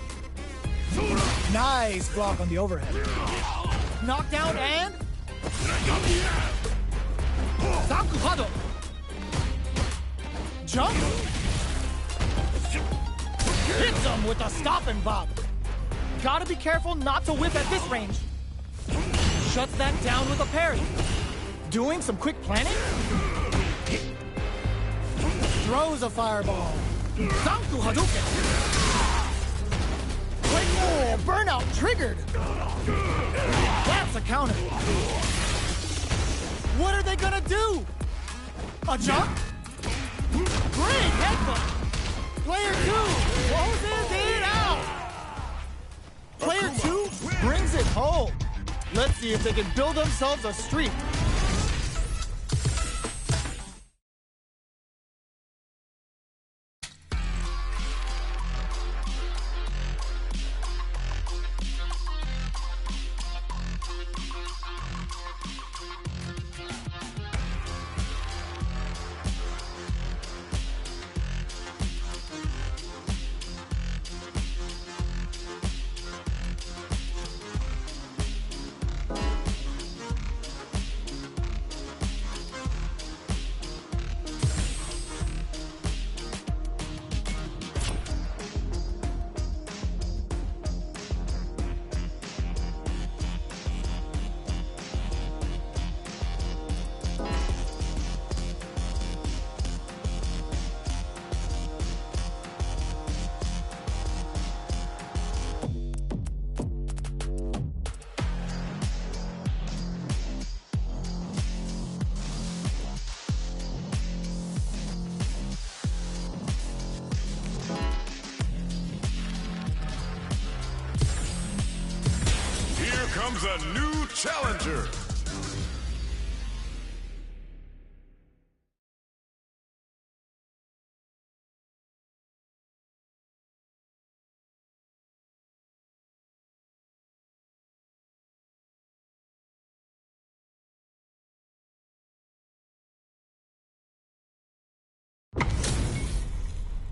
Nice block on the overhead. Knockdown and... Zakuhado. Jump. Hits him with a stop and bob. Gotta be careful not to whip at this range. Shuts that down with a parry. Doing some quick planning? Throws a fireball. Zanku Hadouken. Oh, burnout triggered. That's a counter. What are they gonna do? A jump? Great headbutt. Player 2 closes it out. Player 2 brings it home. Let's see if they can build themselves a streak. Comes a new challenger.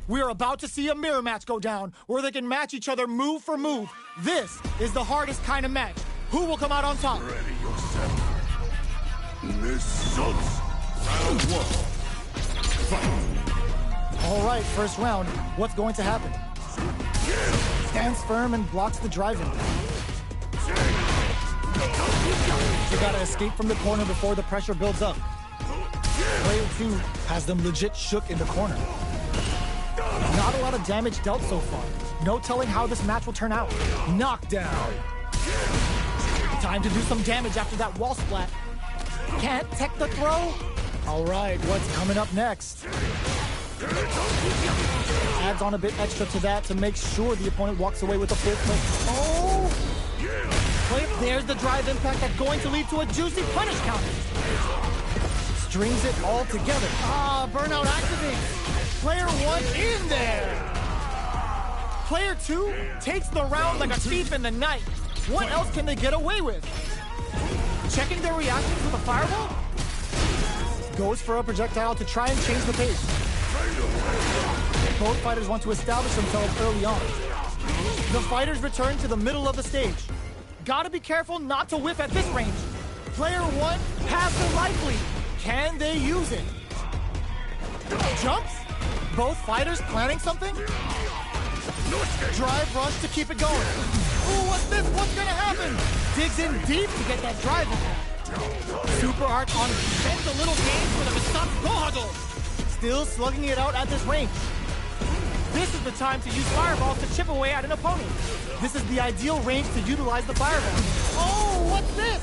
We're about to see a mirror match go down, where they can match each other move for move. This is the hardest kind of match. Who will come out on top? Ready yourself. Missiles. Round 1. Fight. All right, first round. What's going to happen? Stands firm and blocks the drive impact. You gotta escape from the corner before the pressure builds up. Player 2 has them legit shook in the corner. Not a lot of damage dealt so far. No telling how this match will turn out. Knockdown. Time to do some damage after that wall splat. Can't tech the throw? All right, what's coming up next? Adds on a bit extra to that to make sure the opponent walks away with a full clip. Oh! There's the drive impact that's going to lead to a juicy punish counter. Strings it all together. Ah, burnout activates. Player 1 in there. Player 2 takes the round like a thief in the night. What else can they get away with? Checking their reactions with a fireball? Goes for a projectile to try and change the pace. Both fighters want to establish themselves early on. The fighters return to the middle of the stage. Gotta be careful not to whiff at this range. Player 1 has the life lead. Can they use it? Jumps? Both fighters planning something? Drive rush to keep it going. Ooh, what's this? What's gonna happen? Digs in deep to get that drive impact. Super arc on spends a little game for the Mistop Gohado. Still slugging it out at this range. This is the time to use fireballs to chip away at an opponent. This is the ideal range to utilize the fireball. Oh, what's this?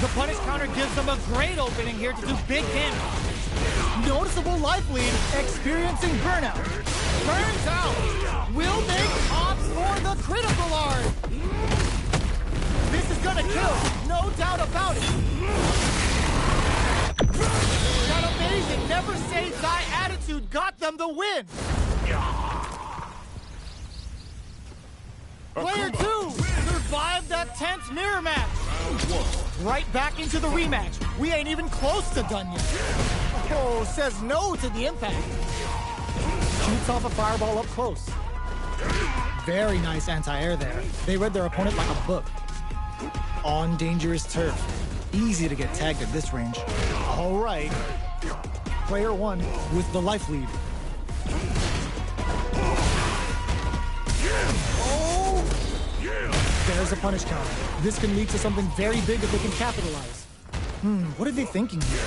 The punish counter gives them a great opening here to do big damage. Noticeable life lead, experiencing burnout. Burns out. Will they opt for the critical art? This is gonna kill, no doubt about it. That amazing, never say die attitude got them the win. Player 2 survived that tense mirror match. Right back into the rematch. We ain't even close to done yet. Oh, says no to the impact. Shoots off a fireball up close. Very nice anti-air there. They read their opponent like a book. On dangerous turf. Easy to get tagged at this range. All right. Player 1 with the life lead. Oh! There's a punish counter. This can lead to something very big if they can capitalize. What are they thinking here?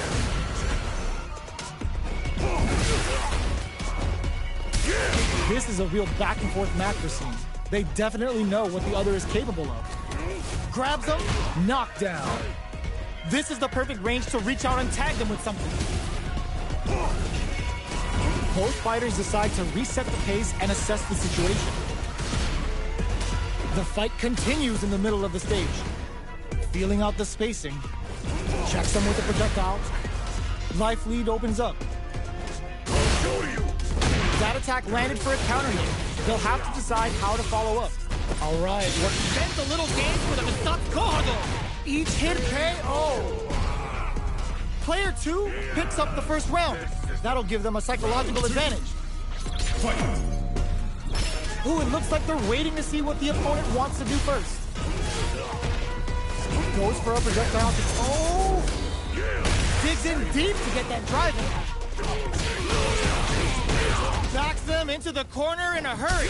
This is a real back and forth match we're seeing. They definitely know what the other is capable of. Grabs them, knockdown. This is the perfect range to reach out and tag them with something. Both fighters decide to reset the pace and assess the situation. The fight continues in the middle of the stage. Feeling out the spacing. Checks them with the projectile. Life lead opens up. That attack landed for a counter hit. They'll have to decide how to follow up. All right, what spends a little game for the Mistop Gohado. Each hit KO. Player 2 picks up the first round. That'll give them a psychological advantage. Ooh, it looks like they're waiting to see what the opponent wants to do first. Goes for a projectile. Oh! Digs in deep to get that drive in. Backs them into the corner in a hurry.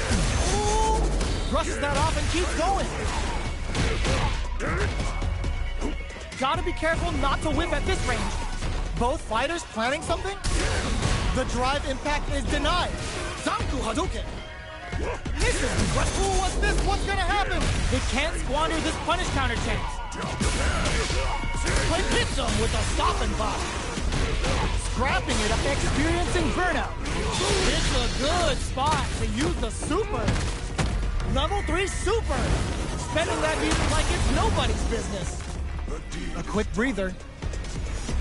Ooh! Brushes that off and keeps going. Gotta be careful not to whip at this range. Both fighters planning something? The drive impact is denied. Zanku Hadouken. Misses. Ooh, what's this? What's gonna happen? They can't squander this punish counter chance. Play hits them with a stop and pop. Scrapping it up, experiencing burnout. It's a good spot to use the super. Level 3 super. Spending that music like it's nobody's business. A quick breather.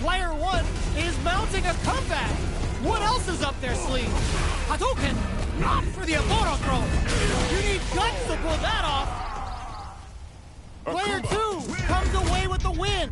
Player 1 is mounting a comeback. What else is up their sleeve? Hadouken, not for the Agora throw. You need guts to pull that off. Player 2 comes away with the win.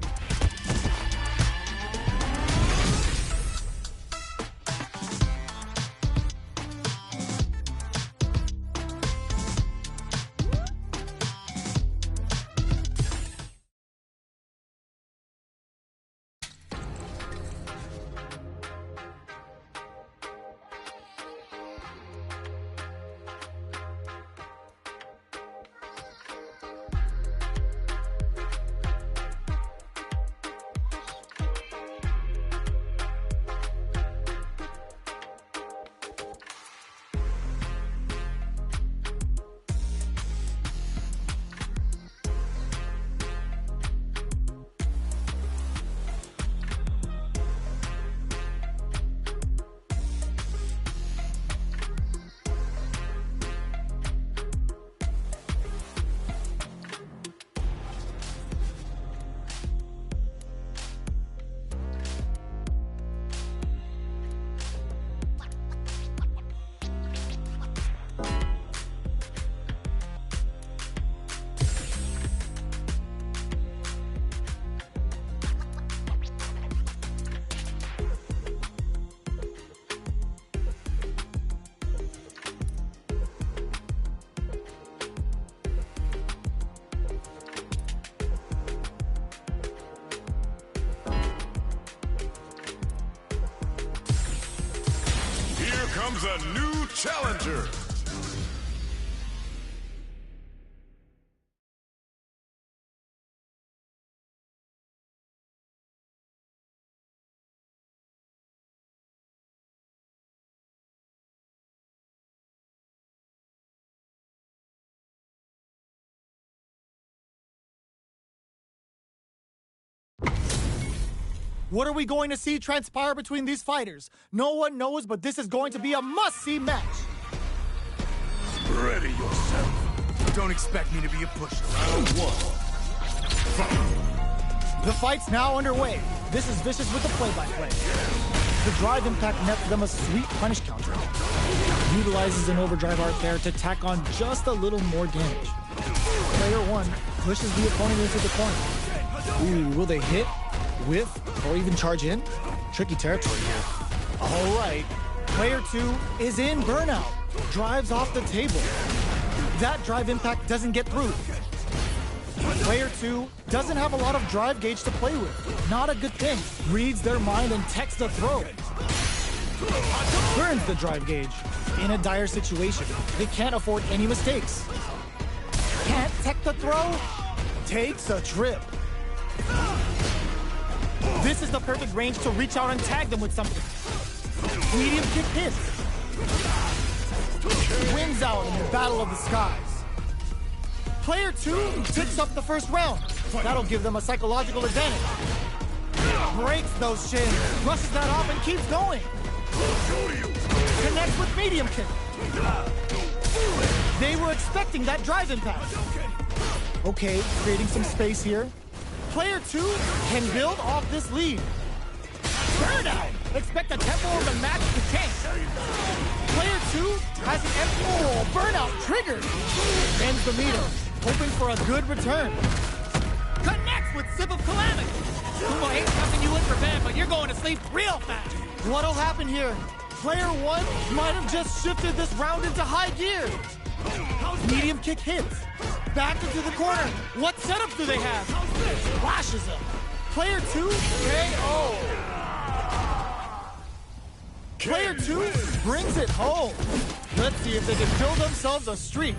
comes a new challenger. What are we going to see transpire between these fighters? No one knows, but this is going to be a must-see match. Ready yourself. Don't expect me to be a pusher. Round one. The fight's now underway. This is Vicious with the play-by-play. The drive impact nets them a sweet punish counter. Utilizes an overdrive art there to tack on just a little more damage. Player one pushes the opponent into the corner. Ooh, will they hit, whiff, or even charge in? Tricky territory here. All right. Player two is in burnout. Drives off the table. That drive impact doesn't get through. Player two doesn't have a lot of drive gauge to play with. Not a good thing. Reads their mind and techs the throw. Burns the drive gauge. In a dire situation, they can't afford any mistakes. Can't tech the throw. Takes a trip. This is the perfect range to reach out and tag them with something. Medium kick hits. Wins out in the battle of the skies. Player two picks up the first round. That'll give them a psychological advantage. Breaks those shins, brushes that off and keeps going. Connects with medium kick. They were expecting that drive impact. Okay, creating some space here. Player two can build off this lead. Burnout! Expect the tempo of the match to change. Player two has an M4 burnout triggered. Ends the meter, hoping for a good return. Connects with Sip of Calamity. Kumo ain't tucking you in for bed, but you're going to sleep real fast. What'll happen here? Player one might have just shifted this round into high gear. Medium kick hits. Back into the corner. What setup do they have? Flashes him. Player two, KO. Player two brings it home. Let's see if they can build themselves a streak.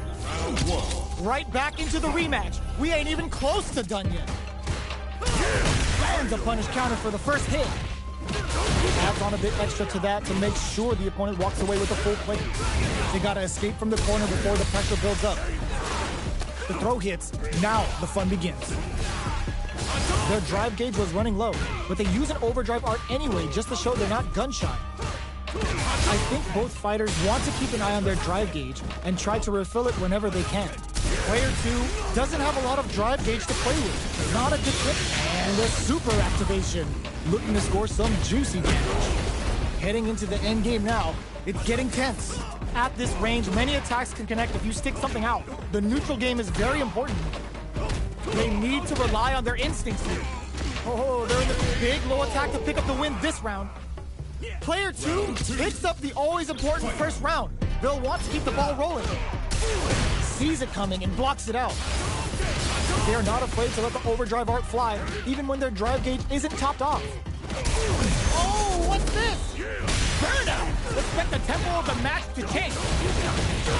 Right back into the rematch. We ain't even close to done yet. Lands a punish counter for the first hit. Adds on a bit extra to that to make sure the opponent walks away with a full plate. They gotta escape from the corner before the pressure builds up. The throw hits. Now the fun begins. Their drive gauge was running low, but they use an overdrive art anyway just to show they're not gun shy. I think both fighters want to keep an eye on their drive gauge and try to refill it whenever they can. Player two doesn't have a lot of drive gauge to play with. Not a good trick, and a super activation. Looking to score some juicy damage. Heading into the end game now, it's getting tense. At this range, many attacks can connect if you stick something out. The neutral game is very important. They need to rely on their instincts here. Oh, they're in the big low attack to pick up the win this round. Player two picks up the always important first round. They'll want to keep the ball rolling. Sees it coming and blocks it out. They are not afraid to let the overdrive art fly, even when their drive gauge isn't topped off. Oh, what's this? Burnout! Expect the tempo of the match to change.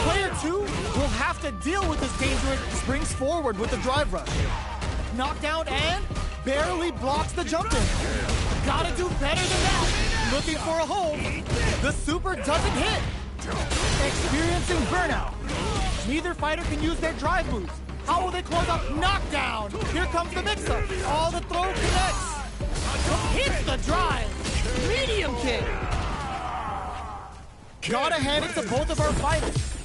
Player two will have to deal with this dangerous springs forward with the drive rush. Knockdown and barely blocks the jump in. Gotta do better than that. Looking for a hold. The super doesn't hit. Experiencing burnout. Neither fighter can use their drive moves. How will they close up? Knockdown! Here comes the mix-up. All the throw connects. Hits the drive. Medium kick. Gotta hand it to both of our fighters.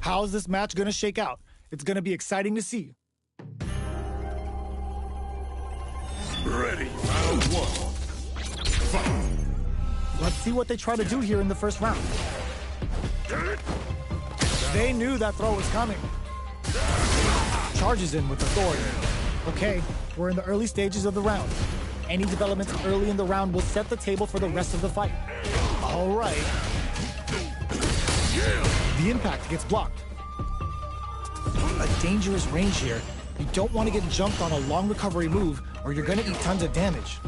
How's this match gonna shake out? It's gonna be exciting to see. Ready, round one. Fight. Let's see what they try to do here in the first round. They knew that throw was coming. Charges in with authority. Okay, we're in the early stages of the round. Any developments early in the round will set the table for the rest of the fight. All right. The impact gets blocked. A dangerous range here. You don't want to get jumped on a long recovery move or you're going to eat tons of damage.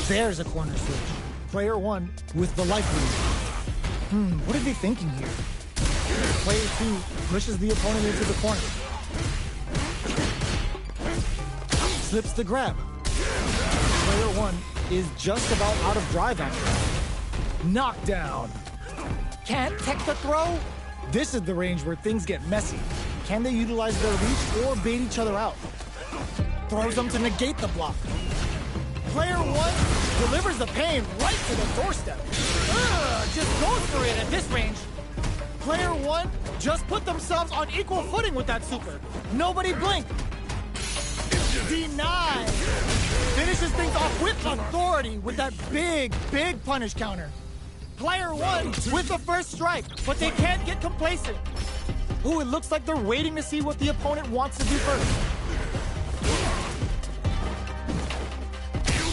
There's a corner switch. Player 1 with the life lead. What are they thinking here? Player 2 pushes the opponent into the corner. Slips the grab. Player 1 is just about out of drive after that. Knockdown. Can't tech the throw? This is the range where things get messy. Can they utilize their reach or bait each other out? Throws them to negate the block. Player 1 delivers the pain right to the doorstep. Just goes for it at this range. Player 1 just put themselves on equal footing with that super. Nobody blink. Denied. Finishes things off with authority with that big punish counter. Player 1 with the first strike, but they can't get complacent. Ooh, it looks like they're waiting to see what the opponent wants to do first.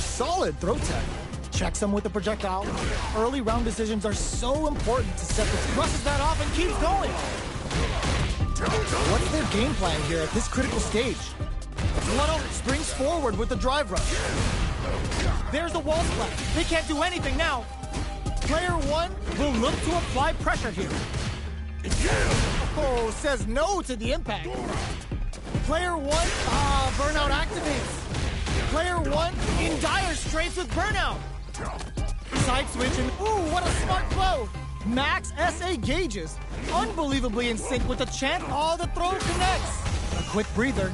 Solid throw tech. Checks them with the projectile. Early round decisions are so important to set the... Brushes that off and keeps going. What's their game plan here at this critical stage? Luddle springs forward with the drive rush. There's the wall splash. They can't do anything now. Player 1 will look to apply pressure here. Oh, says no to the impact. Player 1, burnout activates. Player 1 in dire straits with burnout. Side switch and ooh, what a smart blow. Max SA gauges. Unbelievably in sync with the chant. Oh, the throw connects. A quick breather.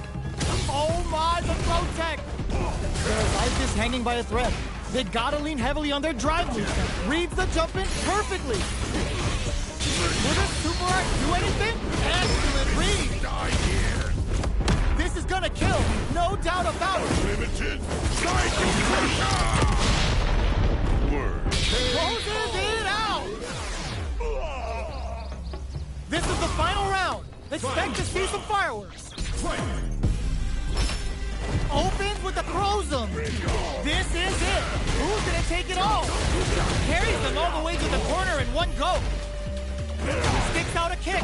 Oh my, the throw tech. Their life is hanging by a thread. They gotta lean heavily on their drive movement. Reads the jump in perfectly. Will this super art do anything? Excellent read. Die here. This is gonna kill, no doubt about it. Limited psychic word. Closes it out. This is the final round. Expect to see some fireworks. Opens with the Crozum. This is it. Who's gonna take it all? Carries them all the way to the corner in one go. Sticks out a kick.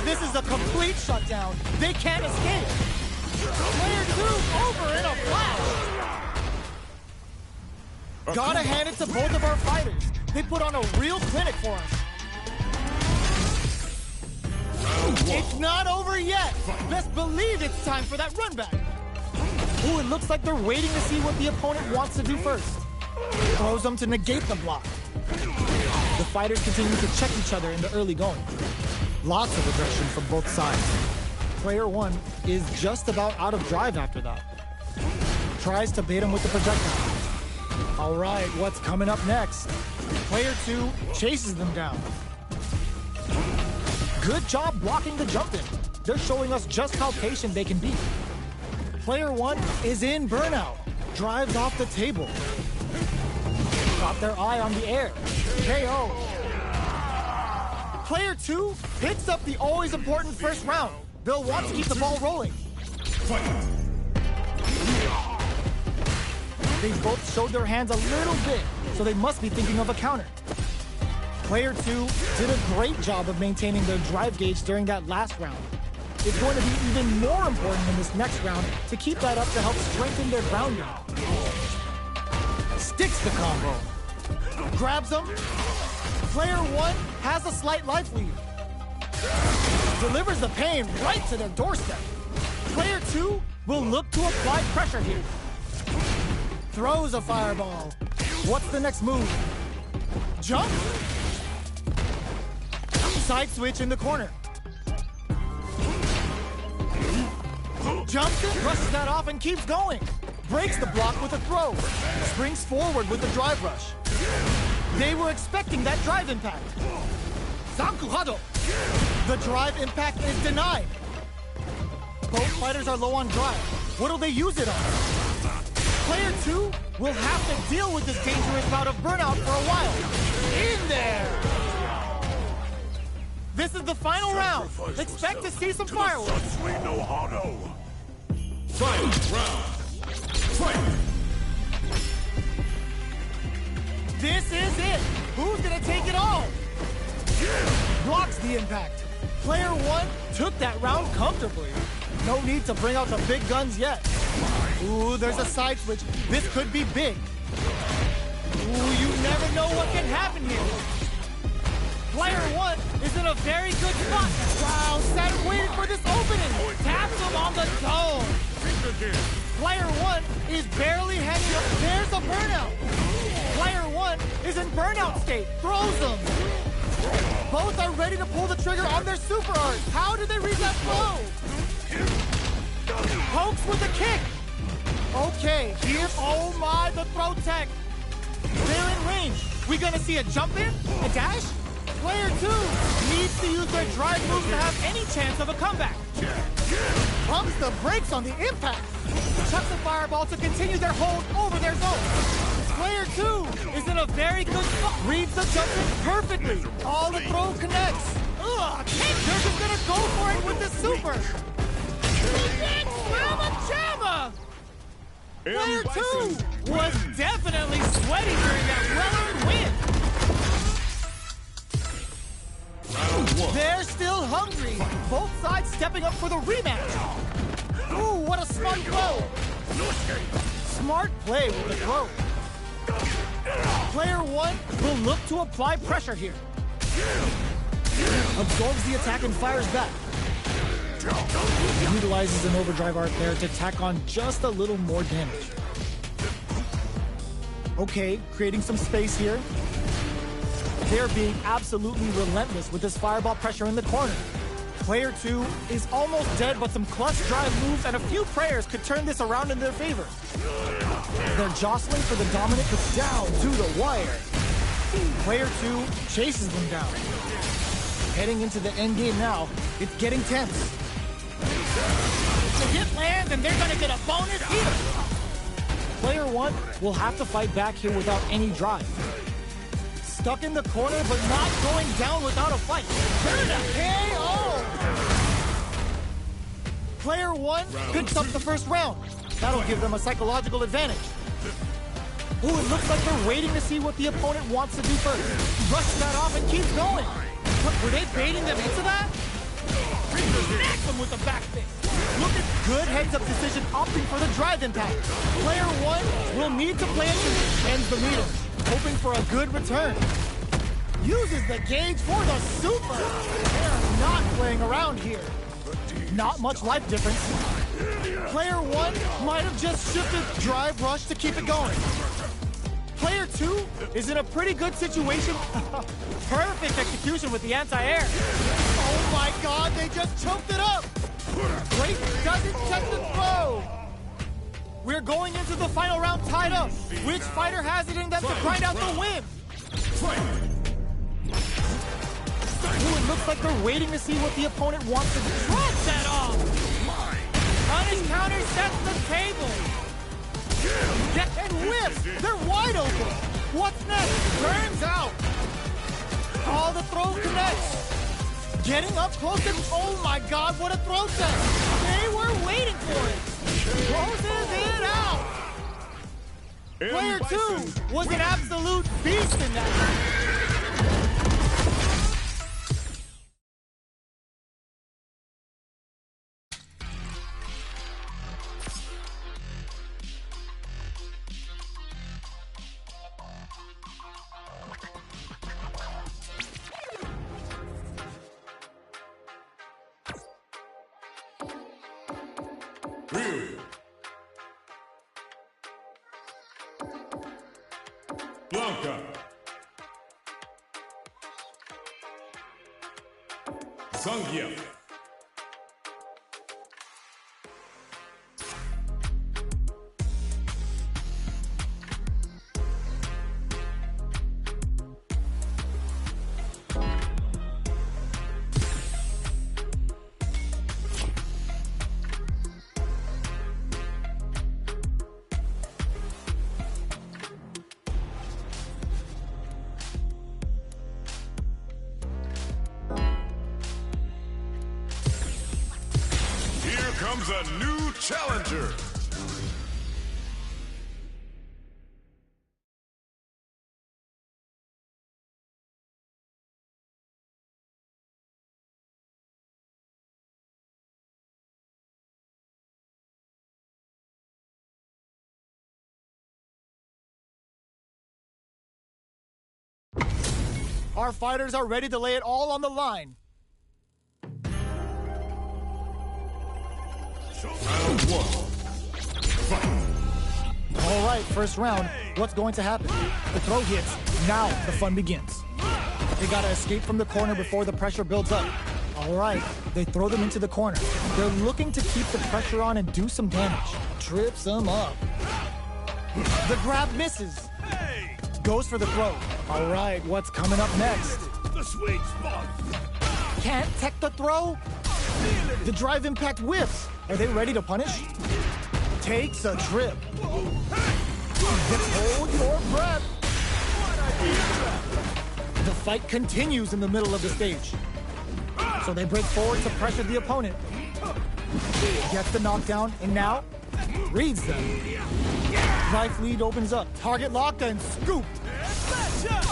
This is a complete shutdown. They can't escape. Player 2 over in a flash. Gotta hand it to both of our fighters. They put on a real clinic for us. It's not over yet. Best believe it's time for that run back. Ooh, it looks like they're waiting to see what the opponent wants to do first. Throws them to negate the block. The fighters continue to check each other in the early going. Lots of aggression from both sides. Player 1 is just about out of drive after that. Tries to bait him with the projectile. All right, what's coming up next? Player 2 chases them down. Good job blocking the jump in. They're showing us just how patient they can be. Player 1 is in burnout. Drives off the table. Got their eye on the air. KO. Player 2 picks up the always important first round. They'll want to keep the ball rolling. They both showed their hands a little bit, so they must be thinking of a counter. Player 2 did a great job of maintaining their drive gauge during that last round. It's going to be even more important in this next round to keep that up to help strengthen their grounding. Sticks the combo. Grabs them. Player 1 has a slight life lead. Delivers the pain right to their doorstep. Player 2 will look to apply pressure here. Throws a fireball. What's the next move? Jump? Side switch in the corner. Jumps it, brushes that off and keeps going. Breaks the block with a throw. Springs forward with the drive rush. They were expecting that drive impact. Zankuhado! The drive impact is denied. Both fighters are low on drive. What'll they use it on? Player 2 will have to deal with this dangerous bout of burnout for a while. In there! This is the final round. Expect to see some fireworks. Final round. Fight! This is it. Who's gonna take it all? Blocks the impact. Player 1 took that round comfortably. No need to bring out the big guns yet. Ooh, there's a side switch. This could be big. Ooh, you never know what can happen here. Player 1 is in a very good spot. Wow, sat and waited for this opening. Taps him on the dome. Player 1 is barely hanging up. There's a burnout. Player 1 is in burnout state. Throws him. Both are ready to pull the trigger on their super art. How did they read that throw? Pokes with a kick. Okay, here, oh my, the throw tech. They're in range. We gonna see a jump in? A dash? Player 2 needs to use their drive moves to have any chance of a comeback. Pumps the brakes on the impact. Chucks a fireball to continue their hold over their zone. Player 2 is in a very good spot. Reads the jump in perfectly. All the throw connects. Ugh, they're just gonna go for it with the super. Big Jamma! Player 2 was definitely sweaty during that well-earned win. They're still hungry. Both sides stepping up for the rematch. Ooh, what a smart throw. Smart play with the throw. Player 1 will look to apply pressure here. Absorbs the attack and fires back. Utilizes an overdrive art there to tack on just a little more damage. Okay, creating some space here. They're being absolutely relentless with this fireball pressure in the corner. Player 2 is almost dead, but some clutch drive moves and a few prayers could turn this around in their favor. They're jostling for the dominant, but down to the wire. Player 2 chases them down. Heading into the end game now, it's getting tense. The hit lands and they're gonna get a bonus here. Player 1 will have to fight back here without any drive. Stuck in the corner, but not going down without a fight. Turn a KO! Player 1 picks up the first round. That'll give them a psychological advantage. Ooh, it looks like they're waiting to see what the opponent wants to do first. Rushes that off and keeps going. Were they baiting them into that? Snacks them with a backspin. Look at good heads-up decision opting for the drive impact. Player 1 will need to play it to ends the meter, hoping for a good return. Uses the gauge for the super. They're not playing around here. Not much life difference. Player 1 might have just shifted drive rush to keep it going. Player 2 is in a pretty good situation. Perfect execution with the anti-air. Oh my god, they just choked it up. Wait, doesn't check the throw. We're going into the final round tied up. Which fighter has it in them to grind out the win? Ooh, it looks like they're waiting to see what the opponent wants to do. Drops that off. Punish counter sets the table. And whips! They're wide open! What's next? Burns out! All the throw connects! Getting up close and oh my god, what a throw set! They were waiting for it! Closes it out! Player 2 was an absolute beast in that. Blanca. Zangief. comes a new challenger. Our fighters are ready to lay it all on the line. Round one. Fight. All right, first round. What's going to happen? The throw hits. Now the fun begins. They gotta escape from the corner before the pressure builds up. All right, they throw them into the corner. They're looking to keep the pressure on and do some damage. Trips them up. The grab misses. Goes for the throw. All right, what's coming up next? The sweet spot. Can't tech the throw? The drive impact whiffs. Are they ready to punish? Takes a trip. Just hold your breath. The fight continues in the middle of the stage. So they break forward to pressure the opponent. Gets the knockdown, and now reads them. Life lead opens up. Target locked and scoop.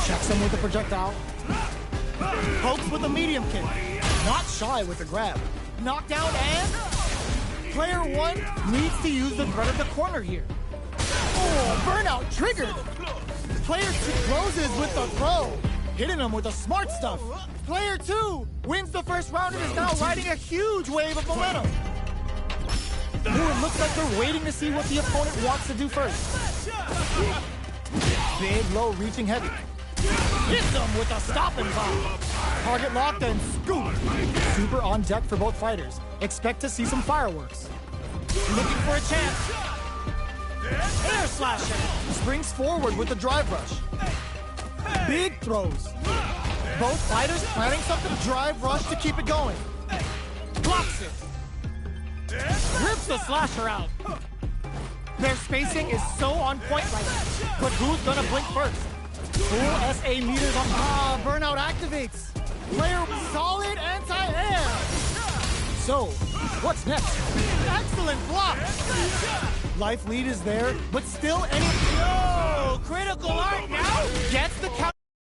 Checks him with a projectile. Pokes with a medium kick. Not shy with the grab. Knockdown and player one needs to use the threat of the corner here. Oh, burnout triggered. Player two closes with the throw, hitting him with the smart stuff. Player two wins the first round and is now riding a huge wave of momentum. Ooh, it looks like they're waiting to see what the opponent wants to do first. Big, low, reaching heavy. Hits them with a stopping bomb. Target locked and scoop. Super on deck for both fighters. Expect to see some fireworks. Looking for a chance. Air slasher. Springs forward with the drive rush. Big throws. Both fighters planning something drive rush to keep it going. Blocks it. Rips the slasher out. Their spacing is so on point right now. But who's gonna blink first? Full SA meters on. Burnout activates. Player solid anti-air. So, what's next? Excellent block. Life lead is there, but still any. No! Critical art now gets the count.